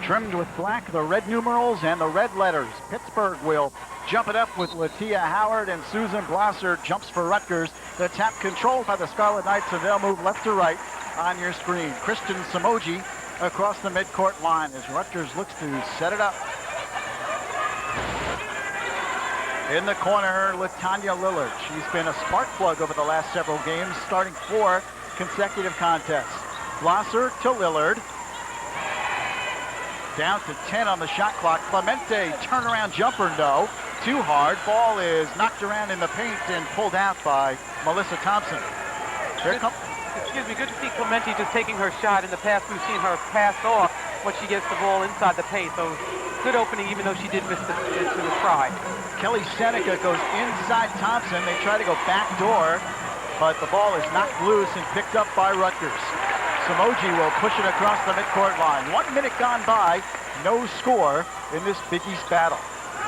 trimmed with black, the red numerals and the red letters. Pittsburgh will jump it up with Latia Howard, and Susan Blosser jumps for Rutgers. The tap controlled by the Scarlet Knights, and they'll move left to right on your screen. Kristen Samoji across the midcourt line as Rutgers looks to set it up. In the corner, Latanya Lillard. She's been a spark plug over the last several games, starting 4 consecutive contests. Blosser to Lillard. Down to 10 on the shot clock. Clemente, turnaround jumper, no. Too hard. Ball is knocked around in the paint and pulled out by Melissa Thompson. Excuse me, good to see Clemente just taking her shot. In the past, we've seen her pass off when she gets the ball inside the paint. So good opening, even though she did miss the try. Kelly Seneca goes inside Thompson. They try to go back door, but the ball is knocked loose and picked up by Rutgers. Samoji will push it across the midcourt line. 1 minute gone by, no score in this Big East battle.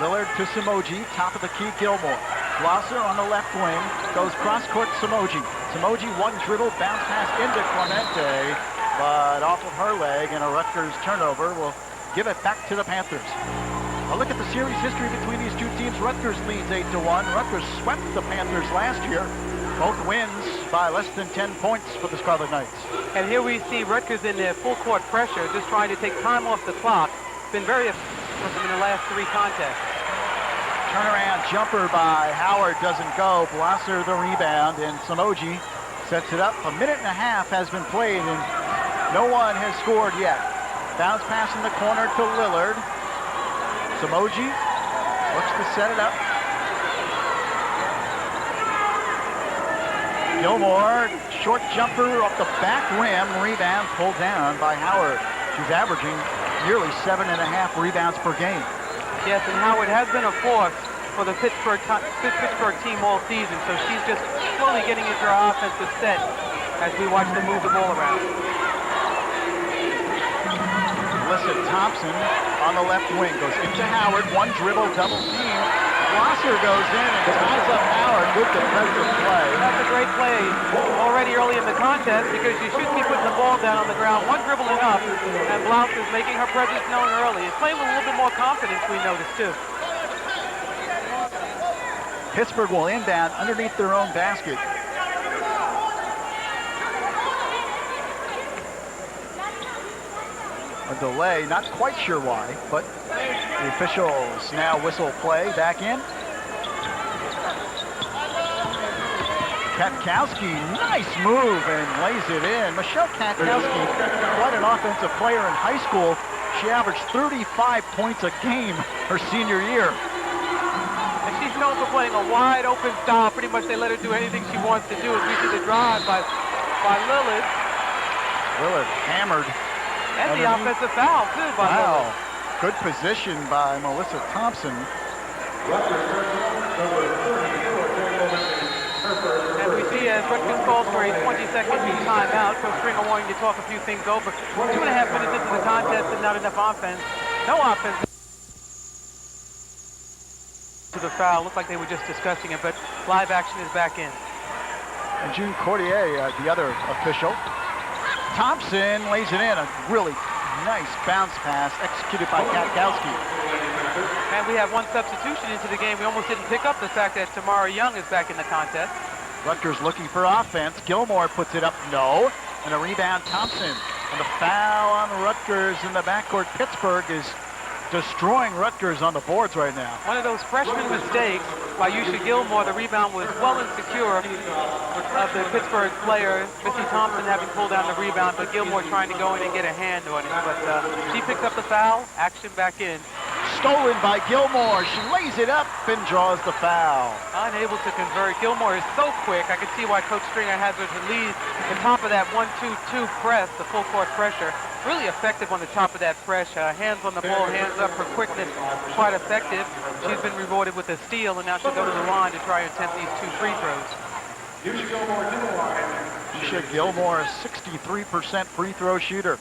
Lillard to Samoji, top of the key, Gilmore. Blosser on the left wing, goes cross-court Samoji. Samoji, one dribble, bounce pass into Clemente, but off of her leg, and a Rutgers turnover will give it back to the Panthers. A look at the series history between these two teams. Rutgers leads 8-1. Rutgers swept the Panthers last year. Both wins by less than 10 points for the Scarlet Knights. And here we see Rutgers in their full court pressure, just trying to take time off the clock. Been very effective in the last 3 contests. Turnaround jumper by Howard doesn't go. Blosser the rebound, and Samoji sets it up. A minute and a half has been played, and no one has scored yet. Bounce pass in the corner to Lillard. Samoji looks to set it up. Gilmore, short jumper off the back rim, rebound pulled down by Howard. She's averaging nearly 7.5 rebounds per game. Yes, and Howard has been a force for the Pittsburgh team all season, so she's just slowly getting into her offensive set as we watch them move the ball around. Melissa Thompson on the left wing goes into Howard, one dribble, double team. Blosser goes in and ties up Howard. Good defensive play. That's a great play already early in the contest because you shouldn't be putting the ball down on the ground. One dribble enough, and Blosser's making her presence known early. It's playing with a little bit more confidence, we noticed, too. Pittsburgh will inbound underneath their own basket. A delay, not quite sure why, but the officials now whistle play back in. Katkowski, nice move, and lays it in. Michelle Katkowski, quite an offensive player in high school. She averaged 35 points a game her senior year. And she's known for playing a wide open style. Pretty much they let her do anything she wants to do. As we see the drive by Lillard. Lillard hammered. And the offensive foul, too, by Lillard. Good position by Melissa Thompson. And we see as Rutgers calls for a 20-second timeout, so Stringer wanting to talk a few things over. 2.5 minutes into the contest and not enough offense. No offense. To the foul. Looked like they were just discussing it, but live action is back in. And June Cordier, the other official. Thompson lays it in. A really nice bounce pass executed by Katkowski. And we have one substitution into the game. We almost didn't pick up the fact that Tamara Young is back in the contest. Rutgers looking for offense. Gilmore puts it up, no. And a rebound, Thompson. And the foul on Rutgers in the backcourt. Pittsburgh is destroying Rutgers on the boards right now. One of those freshman mistakes by Yusha Gilmore. The rebound was well insecure of the Pittsburgh player, Missy Thompson, having pulled down the rebound, but Gilmore trying to go in and get a hand on it. But she picks up the foul, action back in. Stolen by Gilmore. She lays it up and draws the foul. Unable to convert. Gilmore is so quick. I can see why Coach Stringer has her to lead the top of that 1-2-2 press, the full court pressure. Really effective on the top of that press. Hands on the ball, hands up. Her quickness, quite effective. She's been rewarded with a steal, and now she'll go to the line to try and attempt these 2 free throws. Yusha Gilmore to the line. Yusha Gilmore, a 63% free throw shooter.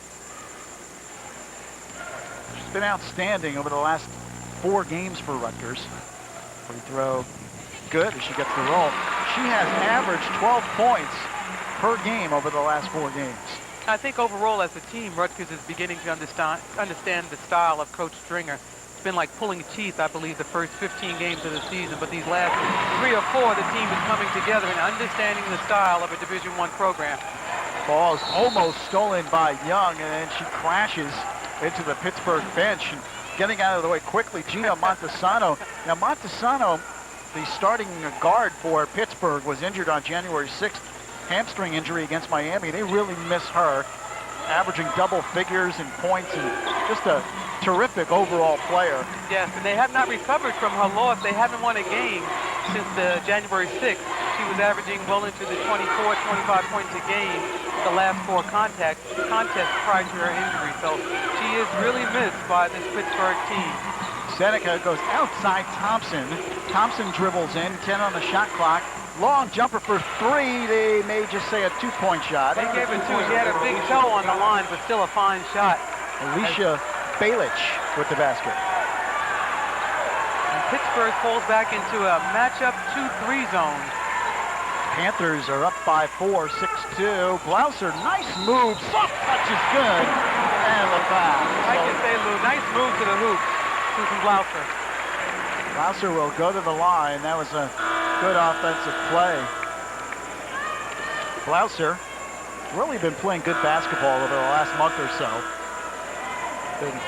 She's been outstanding over the last 4 games for Rutgers. Free throw good as she gets the roll. She has averaged 12 points per game over the last 4 games. I think overall as a team, Rutgers is beginning to understand the style of Coach Stringer. It's been like pulling teeth, I believe, the first 15 games of the season, but these last 3 or 4, the team is coming together and understanding the style of a Division I program. Ball's almost stolen by Young, and then she crashes into the Pittsburgh bench. And getting out of the way quickly, Gina Montesano. Now, Montesano, the starting guard for Pittsburgh, was injured on January 6th. Hamstring injury against Miami. They really miss her, averaging double figures in points and just a terrific overall player. Yes, and they have not recovered from her loss. They haven't won a game since January 6th. She was averaging well into the 24, 25 points a game the last 4 contests prior to her injury. So she is really missed by this Pittsburgh team. Seneca goes outside Thompson. Thompson dribbles in, 10 on the shot clock. Long jumper for 3. They may just say a 2-point shot. They gave it 2. She had a big toe on the line, but still a fine shot. Alicia Balich with the basket. And Pittsburgh falls back into a matchup 2-3 zone. Panthers are up by 4, 6-2. Blouser, nice move. Soft touch is good. And the foul. Like you say, Lou, nice move to the hoop. Susan Blouser. Blouser will go to the line. That was a good offensive play. Blouser really been playing good basketball over the last month or so. Been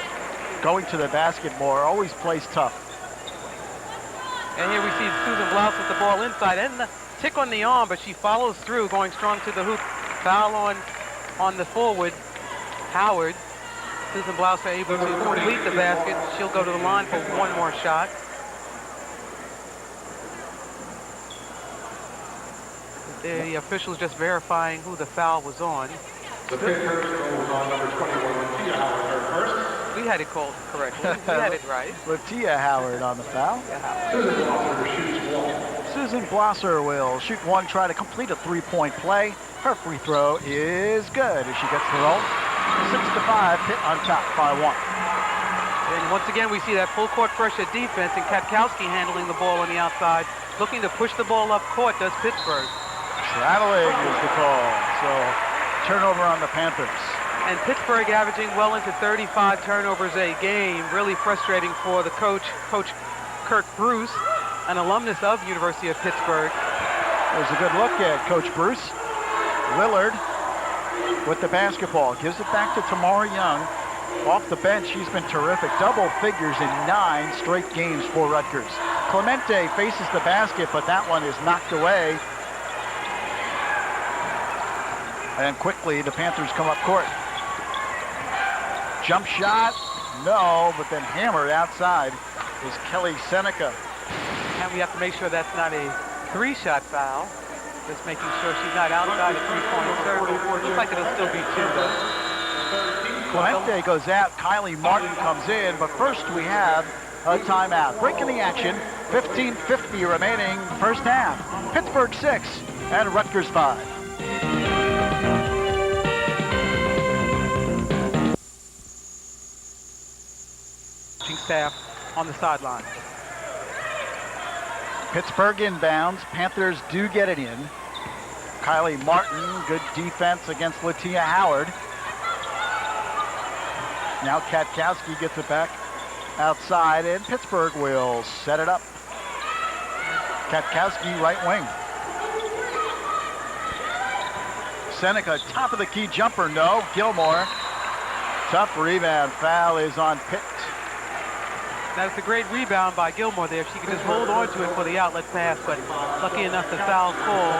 going to the basket more, always plays tough. And here we see Susan Blouse with the ball inside and the tick on the arm, but she follows through, going strong to the hoop. Foul on the forward, Howard. Susan Blouse able to complete the basket. She'll go to the line for one more shot. The officials just verifying who the foul was on. The Panthers was on number 21, Latia Howard, first. We had it called correctly. We had it right. Latia Howard on the foul. Susan Blosser shoots 1. Susan Blosser will shoot 1, try to complete a 3-point play. Her free throw is good as she gets the roll. 6-5, Pitt on top by 1. And once again, we see that full court pressure defense, and Katkowski handling the ball on the outside, looking to push the ball up court, does Pittsburgh. Traveling is the call, so turnover on the Panthers. And Pittsburgh averaging well into 35 turnovers a game, really frustrating for the coach, Coach Kirk Bruce, an alumnus of University of Pittsburgh. There's a good look at Coach Bruce. Lillard with the basketball, gives it back to Tamara Young. Off the bench, she's been terrific. Double figures in 9 straight games for Rutgers. Clemente faces the basket, but that one is knocked away. And quickly, the Panthers come up court. Jump shot, no, but then hammered outside is Kelly Seneca. And we have to make sure that's not a 3-shot foul. Just making sure she's not outside a 3-point circle. Looks like it'll still be 2, though. Clemente goes out, Kylie Martin comes in, but first we have a timeout. Breaking the action, 15:50 remaining first half. Pittsburgh 6 and Rutgers 5. Staff on the sideline. Pittsburgh inbounds. Panthers do get it in. Kylie Martin, good defense against Latia Howard. Now Katkowski gets it back outside, and Pittsburgh will set it up. Katkowski, right wing. Seneca, top of the key jumper, no. Gilmore, tough rebound. Foul is on Pitt. That's a great rebound by Gilmore there. If she could just hold on to it for the outlet pass, but lucky enough the foul call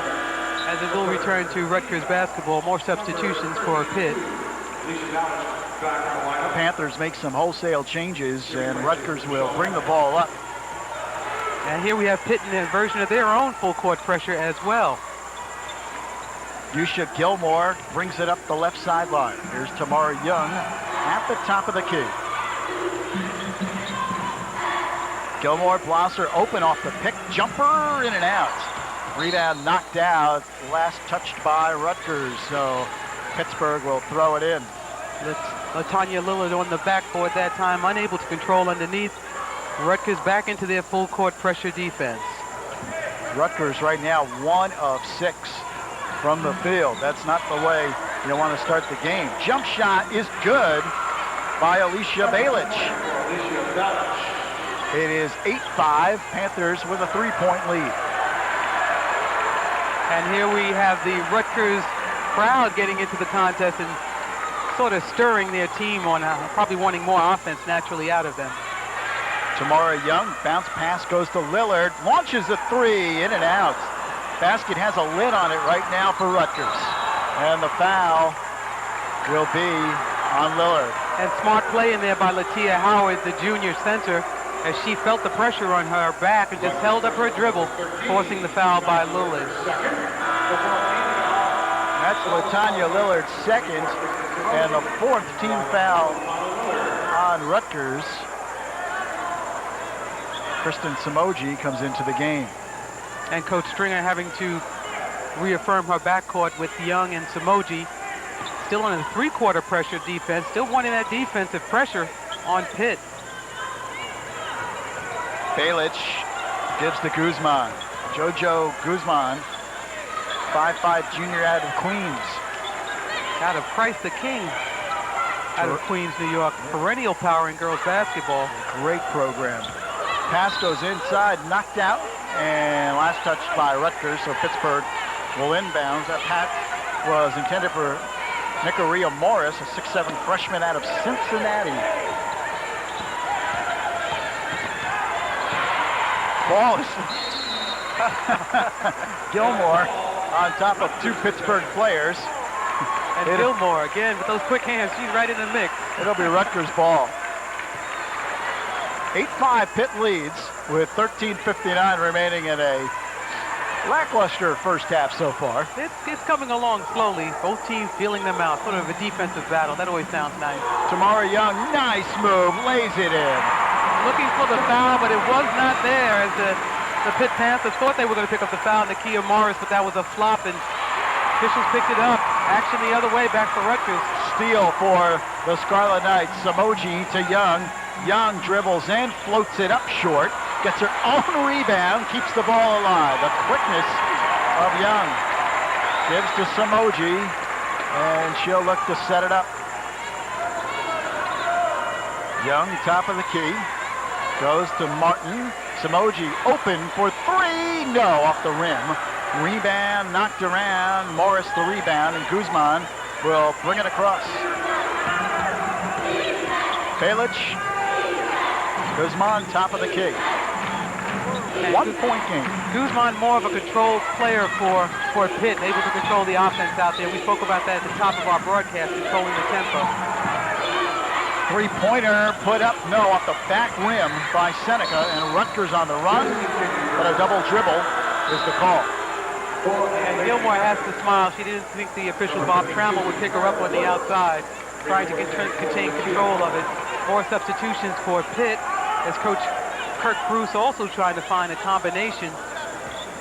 as it will return to Rutgers basketball. More substitutions for Pitt. Panthers make some wholesale changes, and Rutgers will bring the ball up. And here we have Pitt in a version of their own full court pressure as well. Yusha Gilmore brings it up the left sideline. Here's Tamara Young at the top of the key. Gilmore, Blosser open off the pick, jumper in and out. Rebound knocked out, last touched by Rutgers, so Pittsburgh will throw it in. LaTanya Lillard on the backboard that time, unable to control underneath. Rutgers back into their full court pressure defense. Rutgers right now 1 of 6 from the field. That's not the way you'll want to start the game. Jump shot is good by Alicia Balich. It is 8-5, Panthers with a 3-point lead. And here we have the Rutgers crowd getting into the contest and sort of stirring their team on probably wanting more offense naturally out of them. Tamara Young, bounce pass goes to Lillard, launches a three, in and out. Basket has a lid on it right now for Rutgers. And the foul will be on Lillard. And smart play in there by Latia Howard, the junior center, as she felt the pressure on her back and just held up her dribble, forcing the foul by Lillard. That's LaTanya Lillard's second and the fourth team foul on Rutgers. Kristen Samoji comes into the game. And Coach Stringer having to reaffirm her backcourt with Young and Samoji. Still on a three-quarter pressure defense, still wanting that defensive pressure on Pitt. Balich gives to Guzman. Jojo Guzman, 5'5" junior out of Queens. Out of Christ the King, out of Queens, New York. Perennial power in girls basketball. Great program. Pass goes inside, knocked out, and last touch by Rutgers, so Pittsburgh will inbounds. That pass was intended for Nicaria Morris, a 6'7" freshman out of Cincinnati. Ball is Gilmore on top of two Pittsburgh players. And Gilmore, again, with those quick hands, she's right in the mix. It'll be Rutgers ball. 8-5 Pitt leads with 13:59 remaining in a lackluster first half so far. It's coming along slowly. Both teams feeling them out. Sort of a defensive battle. That always sounds nice. Tamara Young, nice move, lays it in. Looking for the foul, but it was not there as the Pitt Panthers thought they were going to pick up the foul, Nikia Morris, but that was a flop, and officials picked it up. Action the other way, back for Rutgers. Steal for the Scarlet Knights. Samoji to Young. Young dribbles in, floats it up short, gets her own rebound, keeps the ball alive. The quickness of Young. Gives to Samoji, and she'll look to set it up. Young, top of the key. Goes to Martin. Samoji open for three. No, off the rim. Rebound knocked around. Morris the rebound, and Guzman will bring it across. Balich. Guzman, top of the key. 1 point game. Guzman more of a controlled player for Pitt, able to control the offense out there. We spoke about that at the top of our broadcast, controlling the tempo. Three-pointer put up, no, off the back rim by Seneca, and Rutgers on the run, but a double dribble is the call. And Gilmore has to smile. She didn't think the official Bob Trammell would pick her up on the outside, trying to contain control of it. More substitutions for Pitt, as Coach Kirk Bruce also trying to find a combination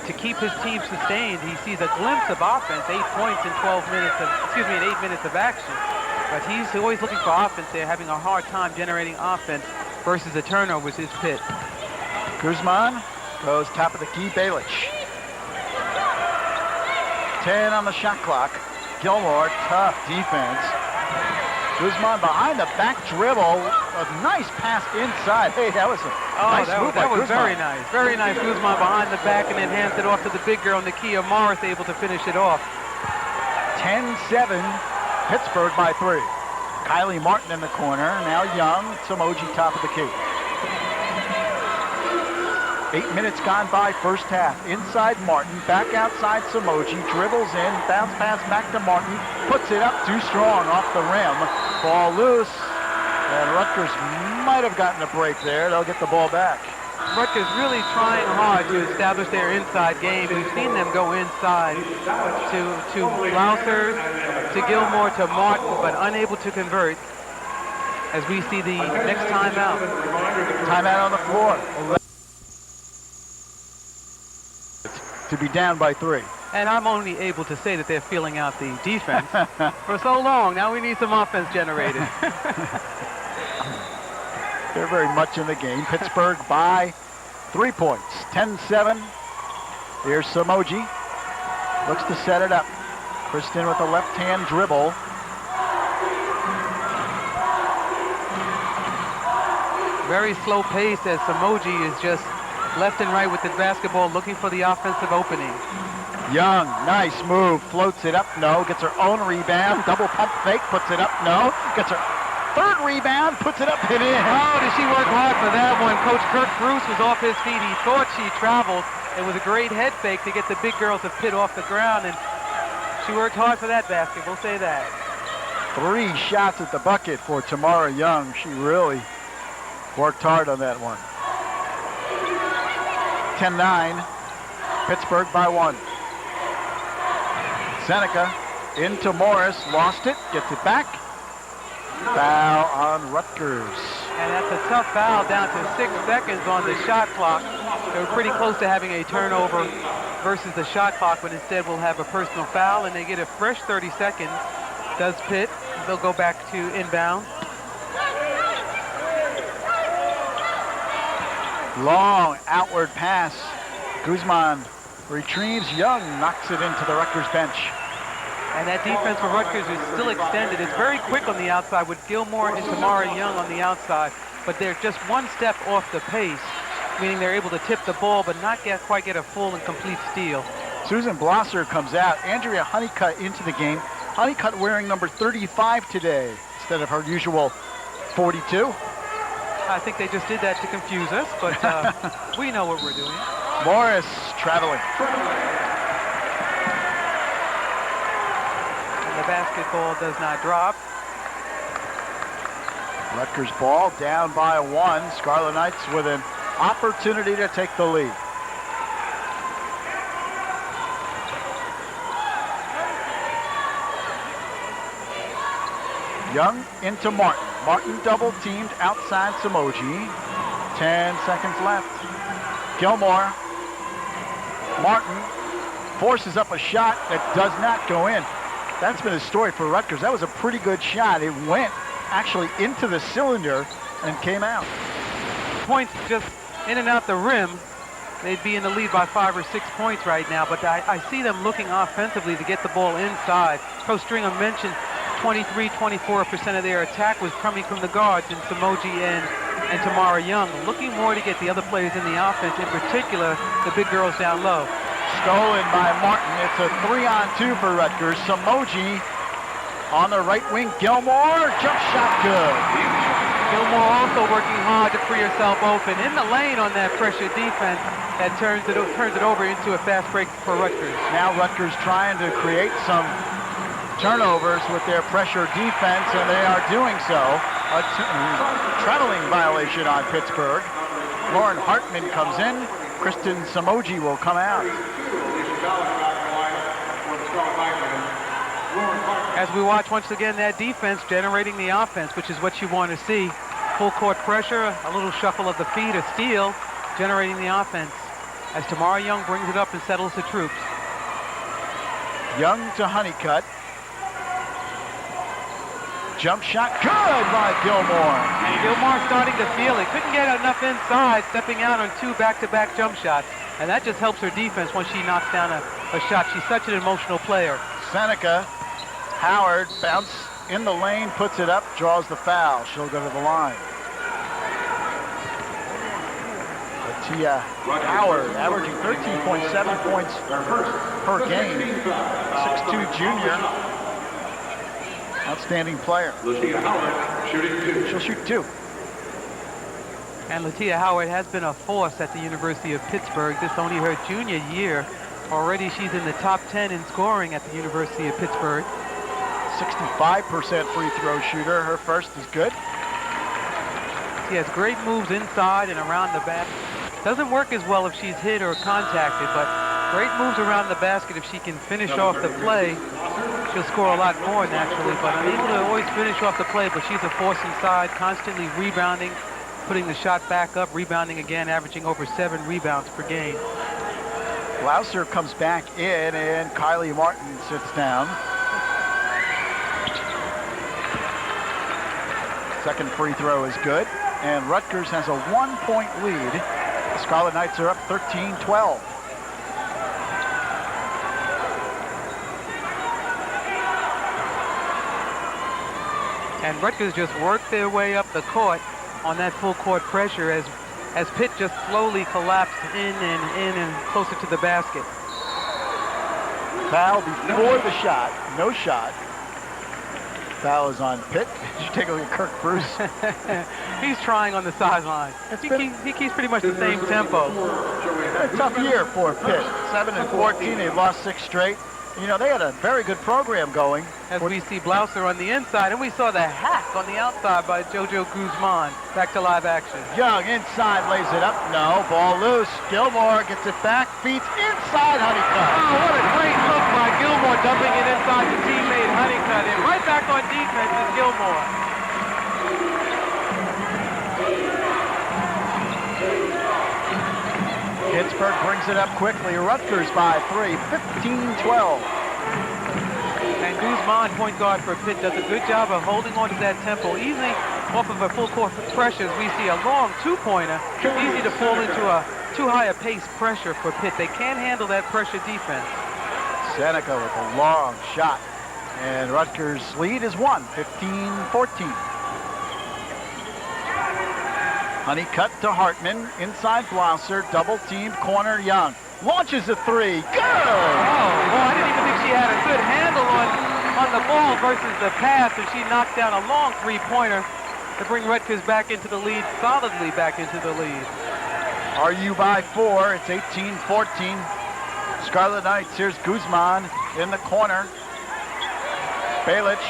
to keep his team sustained. He sees a glimpse of offense, 8 points in 8 minutes of action. But he's always looking for offense there, having a hard time generating offense versus the turnovers is Pitt. Guzman goes top of the key, Balich. 10 on the shot clock. Gilmore, tough defense. Guzman behind the back dribble. A nice pass inside. Hey, that was a nice move by Guzman. Very nice. Very nice. Guzman behind the back and then hands it off to the big girl, Nikia Morris, able to finish it off. 10-7. Pittsburgh by 3. Kylie Martin in the corner. Now Young. Samoji top of the key. 8 minutes gone by first half. Inside Martin. Back outside Samoji. Dribbles in. Bounce pass back to Martin. Puts it up too strong off the rim. Ball loose. And Rutgers might have gotten a break there. They'll get the ball back. Rutgers really trying hard to establish their inside game. We've seen them go inside to Rouser, to Gilmore, to Martin, but unable to convert as we see the next timeout. Timeout on the floor. To be down by 3. And I'm only able to say that they're feeling out the defense for so long. Now we need some offense generated. They're very much in the game. Pittsburgh by 3 points. 10-7. Here's Samoji. Looks to set it up. Kristen with a left-hand dribble. Very slow pace as Samoji is just left and right with the basketball looking for the offensive opening. Young, nice move, floats it up, no, gets her own rebound, double pump fake, puts it up, no, gets her third rebound, puts it up and in. Oh, did she work hard for that one? Coach Kirk Bruce was off his feet. He thought she traveled. It was a great head fake to get the big girls of Pitt off the ground, and she worked hard for that basket, we'll say that. 3 shots at the bucket for Tamara Young. She really worked hard on that one. 10-9, Pittsburgh by 1. Seneca into Morris, lost it, gets it back. Foul on Rutgers. And that's a tough foul down to 6 seconds on the shot clock. They were pretty close to having a turnover versus the shot clock, but instead we'll have a personal foul, and they get a fresh 30 seconds. Does Pitt. They'll go back to inbound. Long outward pass. Guzman retrieves. Young knocks it into the Rutgers bench. And that defense for Rutgers is still extended. It's very quick on the outside with Gilmore and Tamara Young on the outside, but they're just one step off the pace, meaning they're able to tip the ball but not quite get a full and complete steal. Susan Blosser comes out. Andrea Honeycutt into the game. Honeycutt wearing number 35 today instead of her usual 42. I think they just did that to confuse us, but we know what we're doing. Morris traveling. And the basketball does not drop. Rutgers ball down by 1. Scarlet Knights with an opportunity to take the lead. Young into Martin. Martin double teamed outside Samoji. 10 seconds left. Gilmore. Martin forces up a shot that does not go in. That's been a story for Rutgers. That was a pretty good shot. It went actually into the cylinder and came out. Points just in and out the rim. They'd be in the lead by 5 or 6 points right now, but I see them looking offensively to get the ball inside. Coach Stringham mentioned 23-24% of their attack was coming from the guards in Samoji and Tamara Young, looking more to get the other players in the offense, in particular the big girls down low. Stolen by Martin. It's a 3-on-2 for Rutgers. Samoji on the right wing. Gilmore, jump shot good. Gilmore also working hard to free herself open in the lane on that pressure defense that turns it over into a fast break for Rutgers. Now Rutgers trying to create some turnovers with their pressure defense, and they are doing so. A traveling violation on Pittsburgh. Lauren Hartman comes in. Kristen Samoji will come out. As we watch once again that defense generating the offense, which is what you want to see. Full court pressure, a little shuffle of the feet, a steal, generating the offense. As Tamara Young brings it up and settles the troops. Young to Honeycutt. Jump shot good by Gilmore. And Gilmore starting to feel it. Couldn't get enough inside, stepping out on 2 back-to-back jump shots. And that just helps her defense when she knocks down a shot. She's such an emotional player. Seneca, Howard, bounce in the lane, puts it up, draws the foul. She'll go to the line. Tia Howard averaging 13.7 points per game. 6'2" junior. Outstanding player. Latia Howard shooting 2. She'll shoot 2. And Latia Howard has been a force at the University of Pittsburgh. This only her junior year. Already she's in the top 10 in scoring at the University of Pittsburgh. 65% free throw shooter. Her first is good. She has great moves inside and around the basket. Doesn't work as well if she's hit or contacted, but great moves around the basket. If she can finish off the play, she'll score a lot more naturally, but unable to always finish off the play, but she's a force inside, constantly rebounding, putting the shot back up, rebounding again, averaging over 7 rebounds per game. Blouser comes back in, and Kylie Martin sits down. Second free throw is good, and Rutgers has a 1-point lead. The Scarlet Knights are up 13-12. And Rutgers just worked their way up the court on that full court pressure as Pitt just slowly collapsed in and closer to the basket. Foul before the shot. No shot. Foul is on Pitt. Did you take a look at Kirk Bruce? He's trying on the sideline. He keeps pretty much the same tempo. A tough year for Pitt. 7-14. They've lost 6 straight. You know, they had a very good program going. As we see Blouser on the inside, and we saw the hack on the outside by JoJo Guzman. Back to live action. Young inside lays it up. No, ball loose. Gilmore gets it back. Feeds inside Honeycutt. Oh, what a great look by Gilmore, dumping it inside the teammate Honeycutt. And right back on defense is Gilmore. Pittsburgh brings it up quickly. Rutgers by 3, 15-12. And Guzman, point guard for Pitt, does a good job of holding on to that tempo. Easy off of a full court pressure. We see a long two-pointer. Easy to fall into a too high a pace pressure for Pitt. They can't handle that pressure defense. Seneca with a long shot. And Rutgers' lead is 1, 15-14. Honeycutt to Hartman, inside Blouser, double teamed, corner Young. Launches a 3, good! Oh, well, I didn't even think she had a good handle on the ball versus the pass, and she knocked down a long three-pointer to bring Rutgers back into the lead, solidly back into the lead. RU by 4, it's 18-14. Scarlet Knights, here's Guzman in the corner. Balich.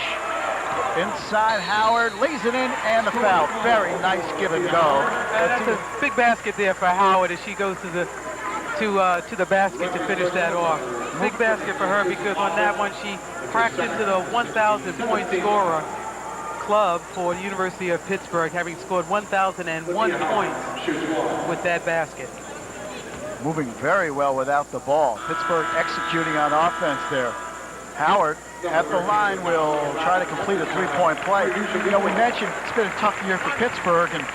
Inside Howard, lays it in, and the foul. Very nice give and go. That's a big basket there for Howard as she goes to the basket to finish that off. Big basket for her because on that one she cracked into the 1,000-point scorer club for the University of Pittsburgh, having scored 1,001 points with that basket. Moving very well without the ball. Pittsburgh executing on offense there. Howard at the line will try to complete a three-point play. You know, we mentioned it's been a tough year for Pittsburgh, and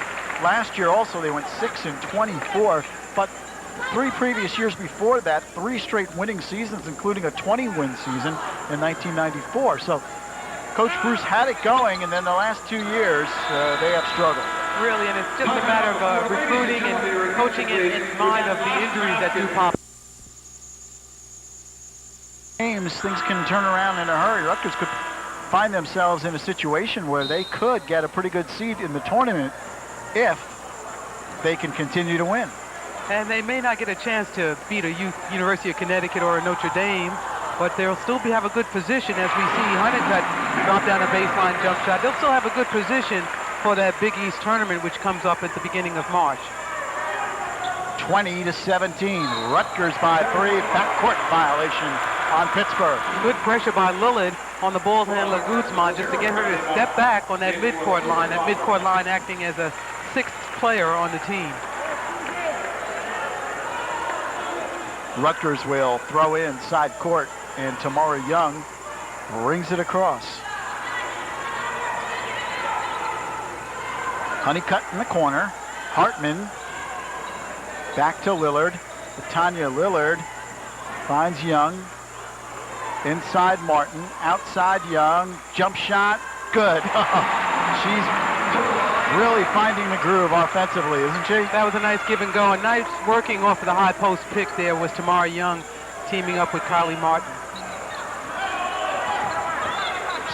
last year also they went 6-24, but 3 previous years before that, 3 straight winning seasons, including a 20-win season in 1994. So Coach Bruce had it going, and then the last 2 years, they have struggled. Really, and it's just a matter of recruiting and coaching in mind of the injuries that do pop. Games, things can turn around in a hurry. Rutgers could find themselves in a situation where they could get a pretty good seed in the tournament if they can continue to win. And they may not get a chance to beat a University of Connecticut or a Notre Dame, but they'll still have a good position as we see Honeycutt drop down a baseline jump shot. They'll still have a good position for that Big East tournament, which comes up at the beginning of March. 20-17, Rutgers by 3, backcourt violation on Pittsburgh. Good pressure by Lillard on the ball handler Guzman just to get her to step back on that midcourt line. That midcourt line acting as a 6th player on the team. Rutgers will throw in side court, and Tamara Young brings it across. Honeycutt in the corner. Hartman back to Lillard. Tanya Lillard finds Young. Inside Martin, outside Young, jump shot, good. She's really finding the groove offensively, isn't she? That was a nice give and go, and nice working off of the high post pick there was Tamara Young teaming up with Kylie Martin.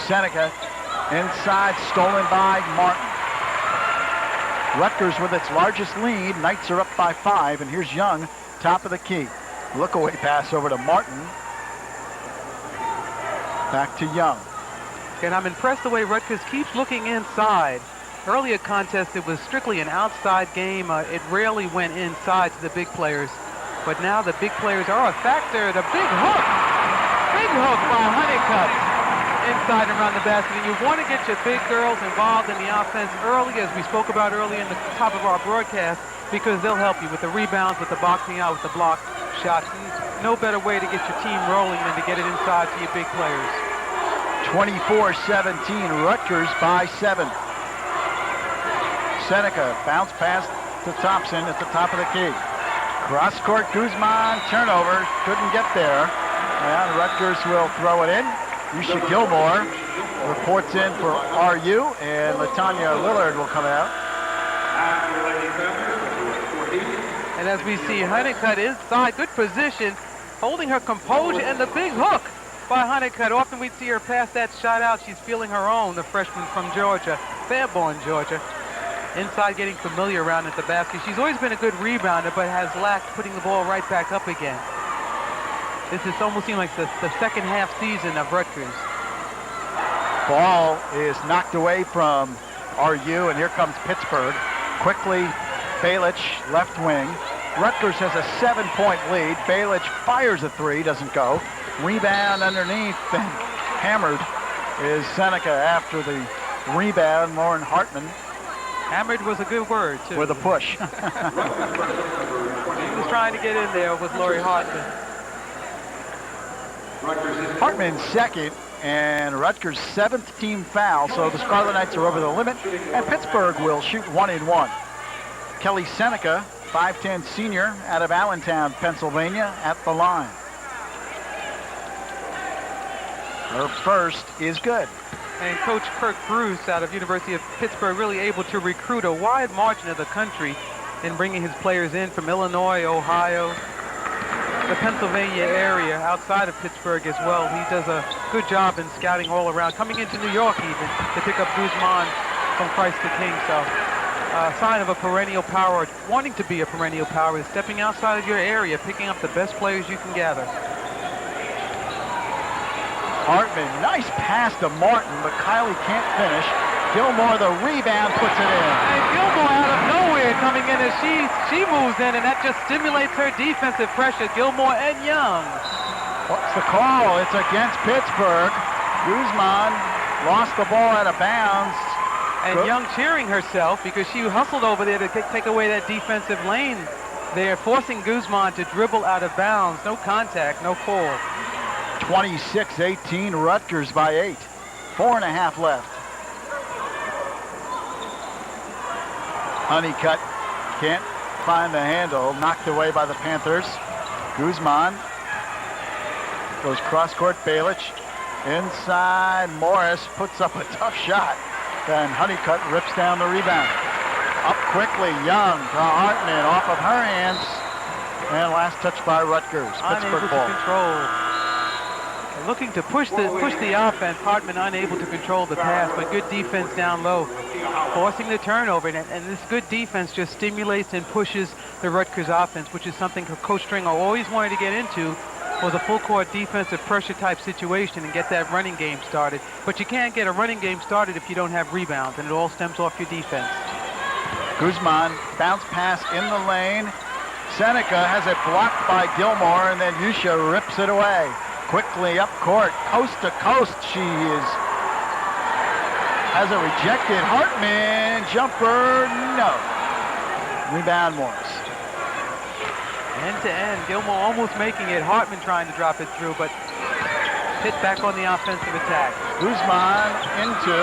Seneca inside, stolen by Martin. Rutgers with its largest lead. Knights are up by 5, and here's Young, top of the key. Look away pass over to Martin. Back to Young. And I'm impressed the way Rutgers keeps looking inside. Earlier contest, it was strictly an outside game. It rarely went inside to the big players. But now the big players are a factor. The big hook by Honeycutt inside and around the basket. And you want to get your big girls involved in the offense early, as we spoke about earlier in the top of our broadcast, because they'll help you with the rebounds, with the boxing out, with the block shots. No better way to get your team rolling than to get it inside to your big players. 24-17, Rutgers by 7. Seneca bounce pass to Thompson at the top of the key. Cross court, Guzman, turnover, couldn't get there. And Rutgers will throw it in. Yusha Gilmore reports in for RU, and LaTanya Lillard will come out. And as we see, Honeycutt inside, good position, holding her composure, and the big hook by Honeycutt. Often we see her pass that shot out. She's feeling her own, the freshman from Georgia, Fairborn, Georgia. Inside, getting familiar around at the basket. She's always been a good rebounder, but has lacked putting the ball right back up again. This is almost seems like the second half season of Rutgers. Ball is knocked away from RU, and here comes Pittsburgh. Quickly, Balich, left wing. Rutgers has a 7-point lead. Balich fires a three, doesn't go. Rebound underneath, and hammered is Seneca after the rebound. Lauren Hartman. Hammered was a good word, too. With a push. He was trying to get in there with Lori Hartman. Hartman second, and Rutgers' 7th team foul, so the Scarlet Knights are over the limit, and Pittsburgh will shoot 1-1. Kelly Seneca, 5'10" senior out of Allentown, Pennsylvania, at the line. Her first is good. And Coach Kirk Bruce out of University of Pittsburgh really able to recruit a wide margin of the country in bringing his players in from Illinois, Ohio, the Pennsylvania area, outside of Pittsburgh as well. He does a good job in scouting all around, coming into New York even to pick up Guzman from Christ the King. So a sign of a perennial power, wanting to be a perennial power, is stepping outside of your area, picking up the best players you can gather. Hartman, nice pass to Martin, but Kylie can't finish. Gilmore, the rebound, puts it in. And Gilmore out of nowhere coming in as she moves in, and that just stimulates her defensive pressure. Gilmore and Young. What's the call? It's against Pittsburgh. Guzman lost the ball out of bounds. And Young cheering herself because she hustled over there to take away that defensive lane. They're forcing Guzman to dribble out of bounds. No contact, no call. 26-18, Rutgers by 8. 4.5 left. Honeycutt can't find the handle. Knocked away by the Panthers. Guzman goes cross-court. Balich inside. Morris puts up a tough shot. Then Honeycutt rips down the rebound. Up quickly, Young to Hartman, off of her hands. And last touch by Rutgers. Pittsburgh ball. Control. Looking to push the offense. Hartman unable to control the pass, but good defense down low, forcing the turnover. And this good defense just stimulates and pushes the Rutgers offense, which is something Coach Stringer always wanted to get into, was a full court defensive pressure type situation and get that running game started. But you can't get a running game started if you don't have rebounds, and it all stems off your defense. Guzman, bounce pass in the lane. Seneca has it blocked by Gilmore, and then Yusha rips it away. Quickly up court, coast to coast. She has it rejected. Hartman, jumper, no. Rebound Morris. End to end, Gilmore almost making it. Hartman trying to drop it through, but Pitt back on the offensive attack. Guzman into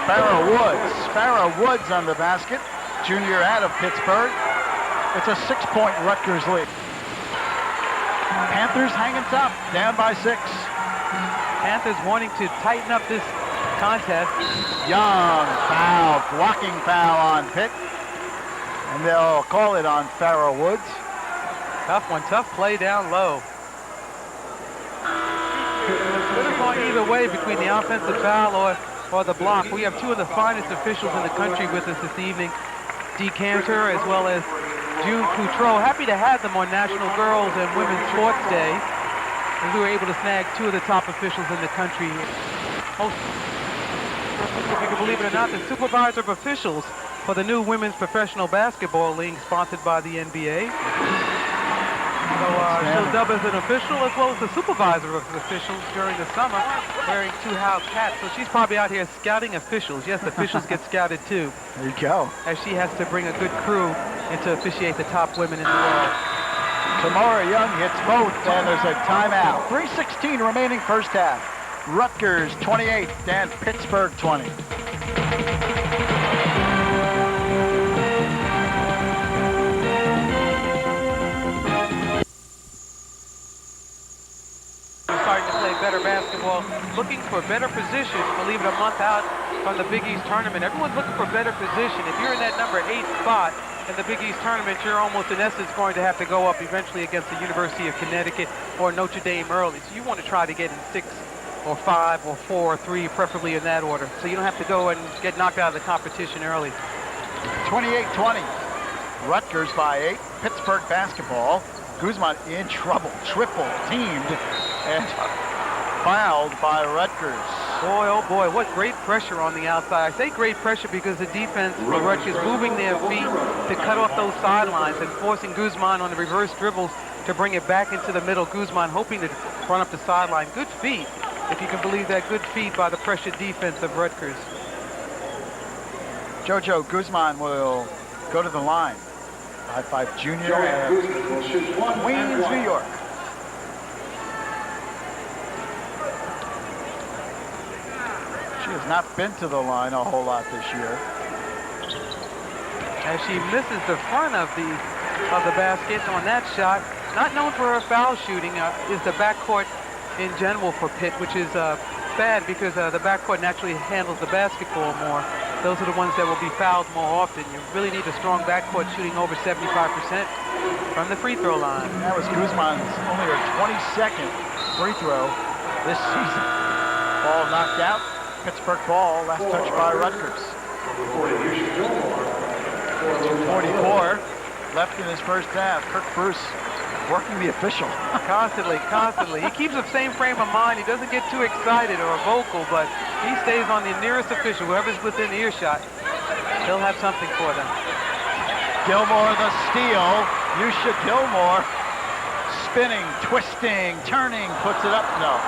Farrah Woods. Farrah Woods on the basket, junior out of Pittsburgh. It's a 6-point Rutgers lead. Panthers hanging top, down by 6. Panthers wanting to tighten up this contest. Young foul, blocking foul on Pitt. And they'll call it on Farrah Woods. Tough one, tough play down low. Could have gone either way between the offensive foul or the block. We have two of the finest officials in the country with us this evening. Dee Cantor as well as June Coutreau. Happy to have them on National Girls and Women's Sports Day. And we were able to snag two of the top officials in the country. Most, if you can believe it or not, the supervisor of officials for the new Women's Professional Basketball League sponsored by the NBA. So she'll dub as an official as well as the supervisor of officials during the summer, wearing 2 house hats. So she's probably out here scouting officials. Yes, officials get scouted too. There you go. As she has to bring a good crew and to officiate the top women in the world. Tamara Young hits both, and there's a timeout. 3:16 remaining first half. Rutgers 28 and Pittsburgh 20. Starting to play better basketball, looking for better position. Believe it, a month out from the Big East tournament, everyone's looking for better position. If you're in that number 8 spot in the Big East tournament, you're almost in essence going to have to go up eventually against the University of Connecticut or Notre Dame early. So you want to try to get in 6 or 5 or 4 or 3, preferably in that order. So you don't have to go and get knocked out of the competition early. 28-20. Rutgers by 8. Pittsburgh basketball. Guzman in trouble. Triple teamed and fouled by Rutgers. Boy, oh boy, what great pressure on the outside. I say great pressure because the defense for Rutgers moving their feet to cut off those sidelines and forcing Guzman on the reverse dribbles to bring it back into the middle. Guzman hoping to run up the sideline. Good feet, if you can believe that, good feet by the pressured defense of Rutgers. Jojo Guzman will go to the line. 5'5" junior at Queens, New York. She has not been to the line a whole lot this year. As she misses the front of the basket on that shot. Not known for her foul shooting is the backcourt in general for Pitt, which is bad because the backcourt naturally handles the basketball more. Those are the ones that will be fouled more often. You really need a strong backcourt shooting over 75% from the free throw line. That was Guzman's only her 22nd free throw this season. Ball knocked out. Pittsburgh ball, last touch by Rutgers. 2:44 left in his first half. Kirk Bruce working the official. Constantly. He keeps the same frame of mind. He doesn't get too excited or vocal, but he stays on the nearest official. Whoever's within earshot, he'll have something for them. Gilmore the steal. Yusha Gilmore spinning, twisting, turning, puts it up. No.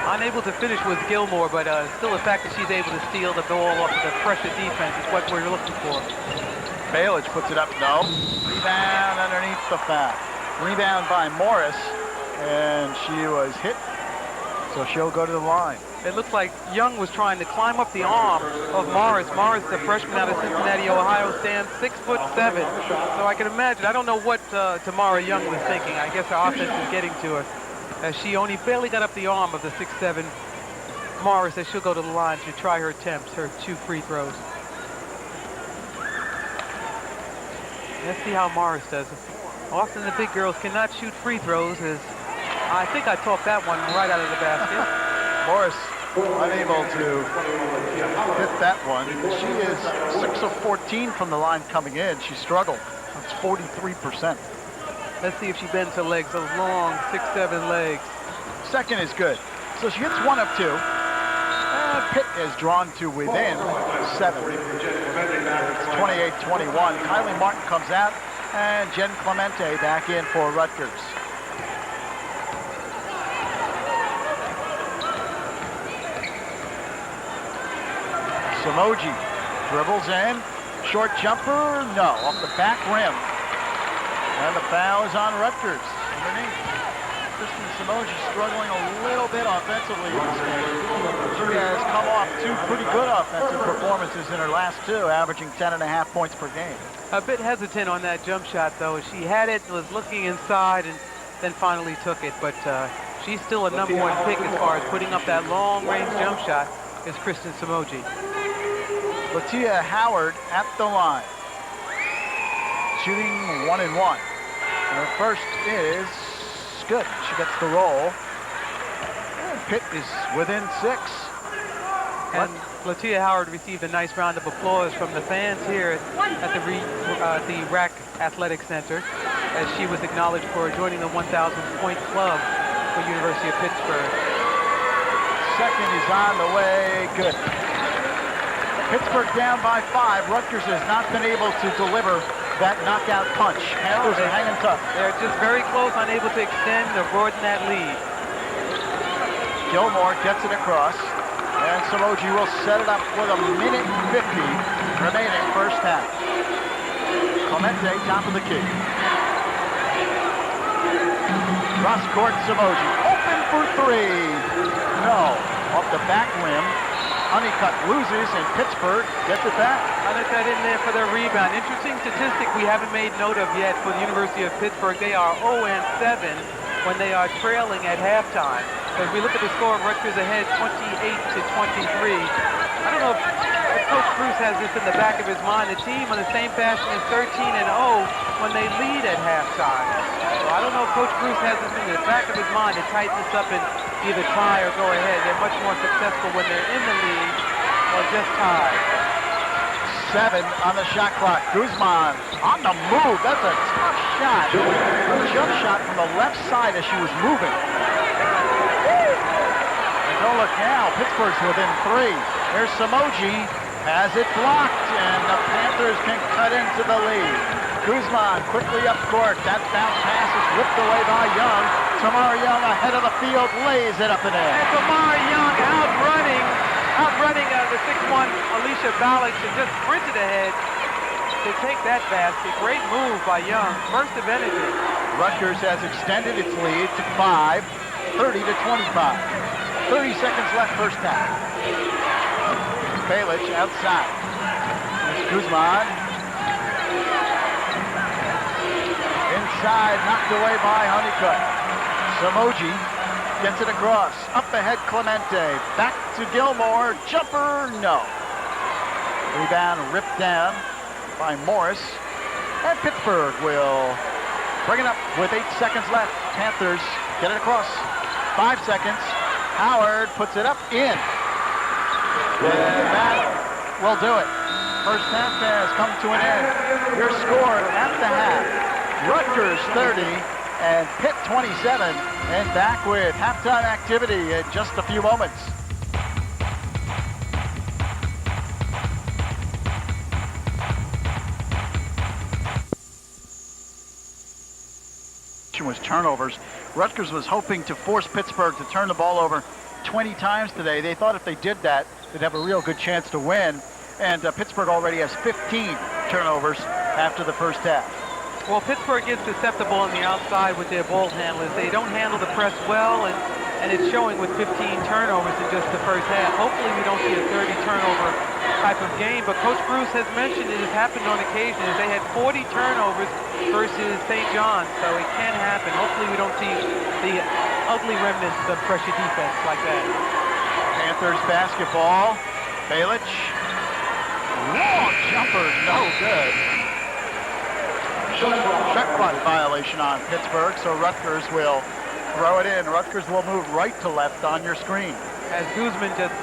Unable to finish with Gilmore, but still the fact that she's able to steal the ball off of the pressure defense is what we're looking for. Balic puts it up, no. Rebound underneath the foul. Rebound by Morris, and she was hit, so she'll go to the line. It looks like Young was trying to climb up the arm of Morris. Morris, the freshman out of Cincinnati, Ohio, stands 6'7". So I can imagine, I don't know what Tamara Young was thinking. I guess her offense is getting to her. As she only barely got up the arm of the 6'7" Morris, as she'll go to the line to try her attempts, her 2 free throws. Let's see how Morris does. Often the big girls cannot shoot free throws, as I think I talked that one right out of the basket. Morris unable to hit that one. She is 6 of 14 from the line coming in. She struggled. That's 43%. Let's see if she bends her legs, those long 6'7" legs. Second is good. So she hits 1 of 2. Pitt is drawn to within 7. It's 28-21. Kylie Martin comes out, and Jen Clemente back in for Rutgers. Samoji dribbles in. Short jumper, no, off the back rim. And the foul is on Rutgers underneath. Kristen Samoji struggling a little bit offensively this game. She has come off 2 pretty good offensive performances in her last 2, averaging 10.5 points per game. A bit hesitant on that jump shot, though. She had it, was looking inside, and then finally took it. But she's still a #1 pick as far as putting up that long-range jump shot, is Kristen Samoji. Latia Howard at the line, shooting 1 and 1. And her first is good. She gets the roll. And Pitt is within 6. And Latia Howard received a nice round of applause from the fans here at the RAC Athletic Center, as she was acknowledged for joining the 1,000-point club for University of Pittsburgh. Second is on the way. Good. Pittsburgh down by 5. Rutgers has not been able to deliver that knockout punch. Panthers are hanging tough. They're just very close, unable to extend or broaden that lead. Gilmore gets it across, and Samoji will set it up with 1:50 remaining first half. Clemente, top of the key. Cross court, Samoji. Open for 3. No. Off the back rim. Honeycutt loses, and Pittsburgh gets it back. Honeycutt in there for their rebound. Interesting statistic we haven't made note of yet for the University of Pittsburgh. They are 0-7 when they are trailing at halftime. So if we look at the score, Rutgers ahead 28-23. I don't know if Coach Bruce has this in the back of his mind. The team on the same fashion is 13-0 when they lead at halftime. So I don't know if Coach Bruce has this in the back of his mind to tighten this up and either tie or go ahead. They're much more successful when they're in the lead or just tied. 7 on the shot clock. Guzman on the move. That's a tough shot. A jump shot from the left side as she was moving. And don't look now. Pittsburgh's within 3. There's Samoji. Has it blocked, and the Panthers can cut into the lead. Guzman quickly up court. That bounce pass is whipped away by Young. Tamara Young ahead of the field, lays it up and in. And Tamara Young outrunning the 6'1" Alicia Balix, and just sprinted ahead to take that basket. Great move by Young. Burst of energy. Rutgers has extended its lead to 5, 30-25. 30 seconds left first half. Balich outside. There's Guzman. Inside, knocked away by Honeycutt. Samoji gets it across. Up ahead, Clemente. Back to Gilmore. Jumper, no. Rebound ripped down by Morris. And Pittsburgh will bring it up with 8 seconds left. Panthers get it across. 5 seconds. Howard puts it up in. And that will do it. First half has come to an end. Your score at the half. Rutgers 30 and Pitt 27. And back with halftime activity in just a few moments. Was turnovers. Rutgers was hoping to force Pittsburgh to turn the ball over 20 times today. They thought if they did that, they'd have a real good chance to win. And Pittsburgh already has 15 turnovers after the first half. Well, Pittsburgh gets susceptible on the outside with their ball handlers. They don't handle the press well, and it's showing with 15 turnovers in just the first half. Hopefully we don't see a 30 turnover type of game, but Coach Bruce has mentioned it has happened on occasion. They had 40 turnovers versus St. John's, so it can happen. Hopefully we don't see the ugly remnants of pressure defense like that. Panthers basketball. Balich. Long jumper, no good. Shot clock violation on Pittsburgh, so Rutgers will throw it in. Rutgers will move right to left on your screen. As Guzman just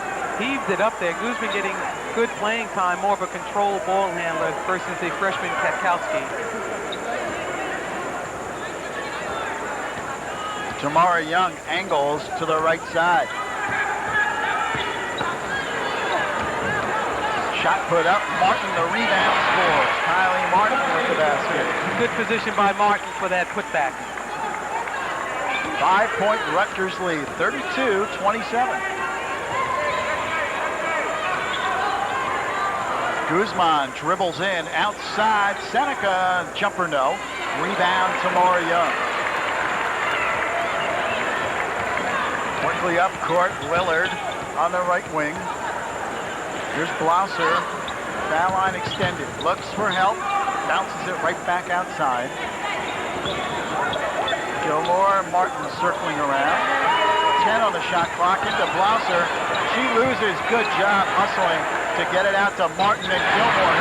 heaved it up there. Guzman getting good playing time, more of a control ball handler versus the freshman Katkowski. Tamara Young angles to the right side. Shot put up. Martin, the rebound, scores. Kylie Martin with the basket. Good position by Martin for that putback. 5-point Rutgers lead, 32-27. Guzman dribbles in outside. Seneca, jumper no. Rebound, Tamara Young. Quickly up court, Lillard on the right wing. Here's Blouser, foul line extended, looks for help, bounces it right back outside. Gilmore, Martin circling around. 10 on the shot clock into Blouser. She loses, good job hustling to get it out to Martin and Gilmore.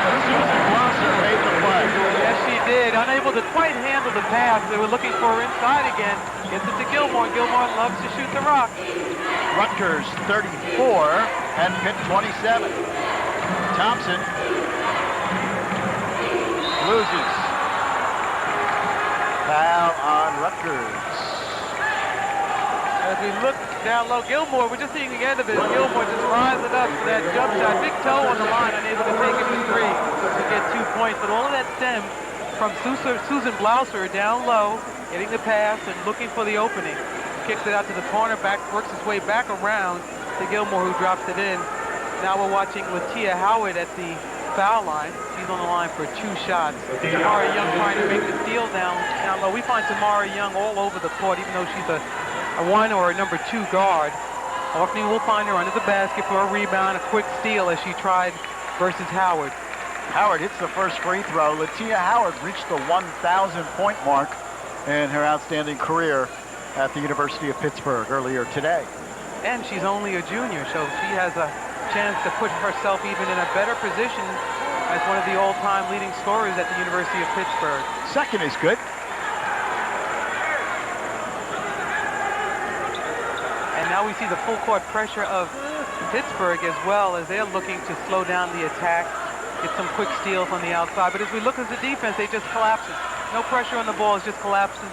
But Susan Blouser made the play. Yes, she did. Unable to quite handle the pass. They were looking for her inside again. Gets it to Gilmore. Gilmore loves to shoot the rock. Rutgers 34 and Pitt 27. Thompson loses. Foul on Rutgers. As we look down low, Gilmore, we're just seeing the end of it. Gilmore just rising up for that jump shot. Big toe on the line, unable to take it to 3 to get 2 points. But all of that stemmed from Susan Blouser down low, getting the pass and looking for the opening. Kicks it out to the corner, works his way back around to Gilmore, who drops it in. Now we're watching Latia Howard at the foul line. She's on the line for 2 shots. Tamara Young trying to make the steal down low. We find Tamara Young all over the court, even though she's a 1 or a number 2 guard. Orkney will find her under the basket for a rebound, a quick steal as she tried versus Howard. Howard hits the first free throw. Latia Howard reached the 1,000-point mark in her outstanding career at the University of Pittsburgh earlier today. And she's only a junior, so she has a chance to put herself even in a better position as one of the all-time leading scorers at the University of Pittsburgh. Second is good. And now we see the full court pressure of Pittsburgh as well, as they're looking to slow down the attack, get some quick steals on the outside. But as we look at the defense, they just collapse it. No pressure on the ball, it's just collapsing.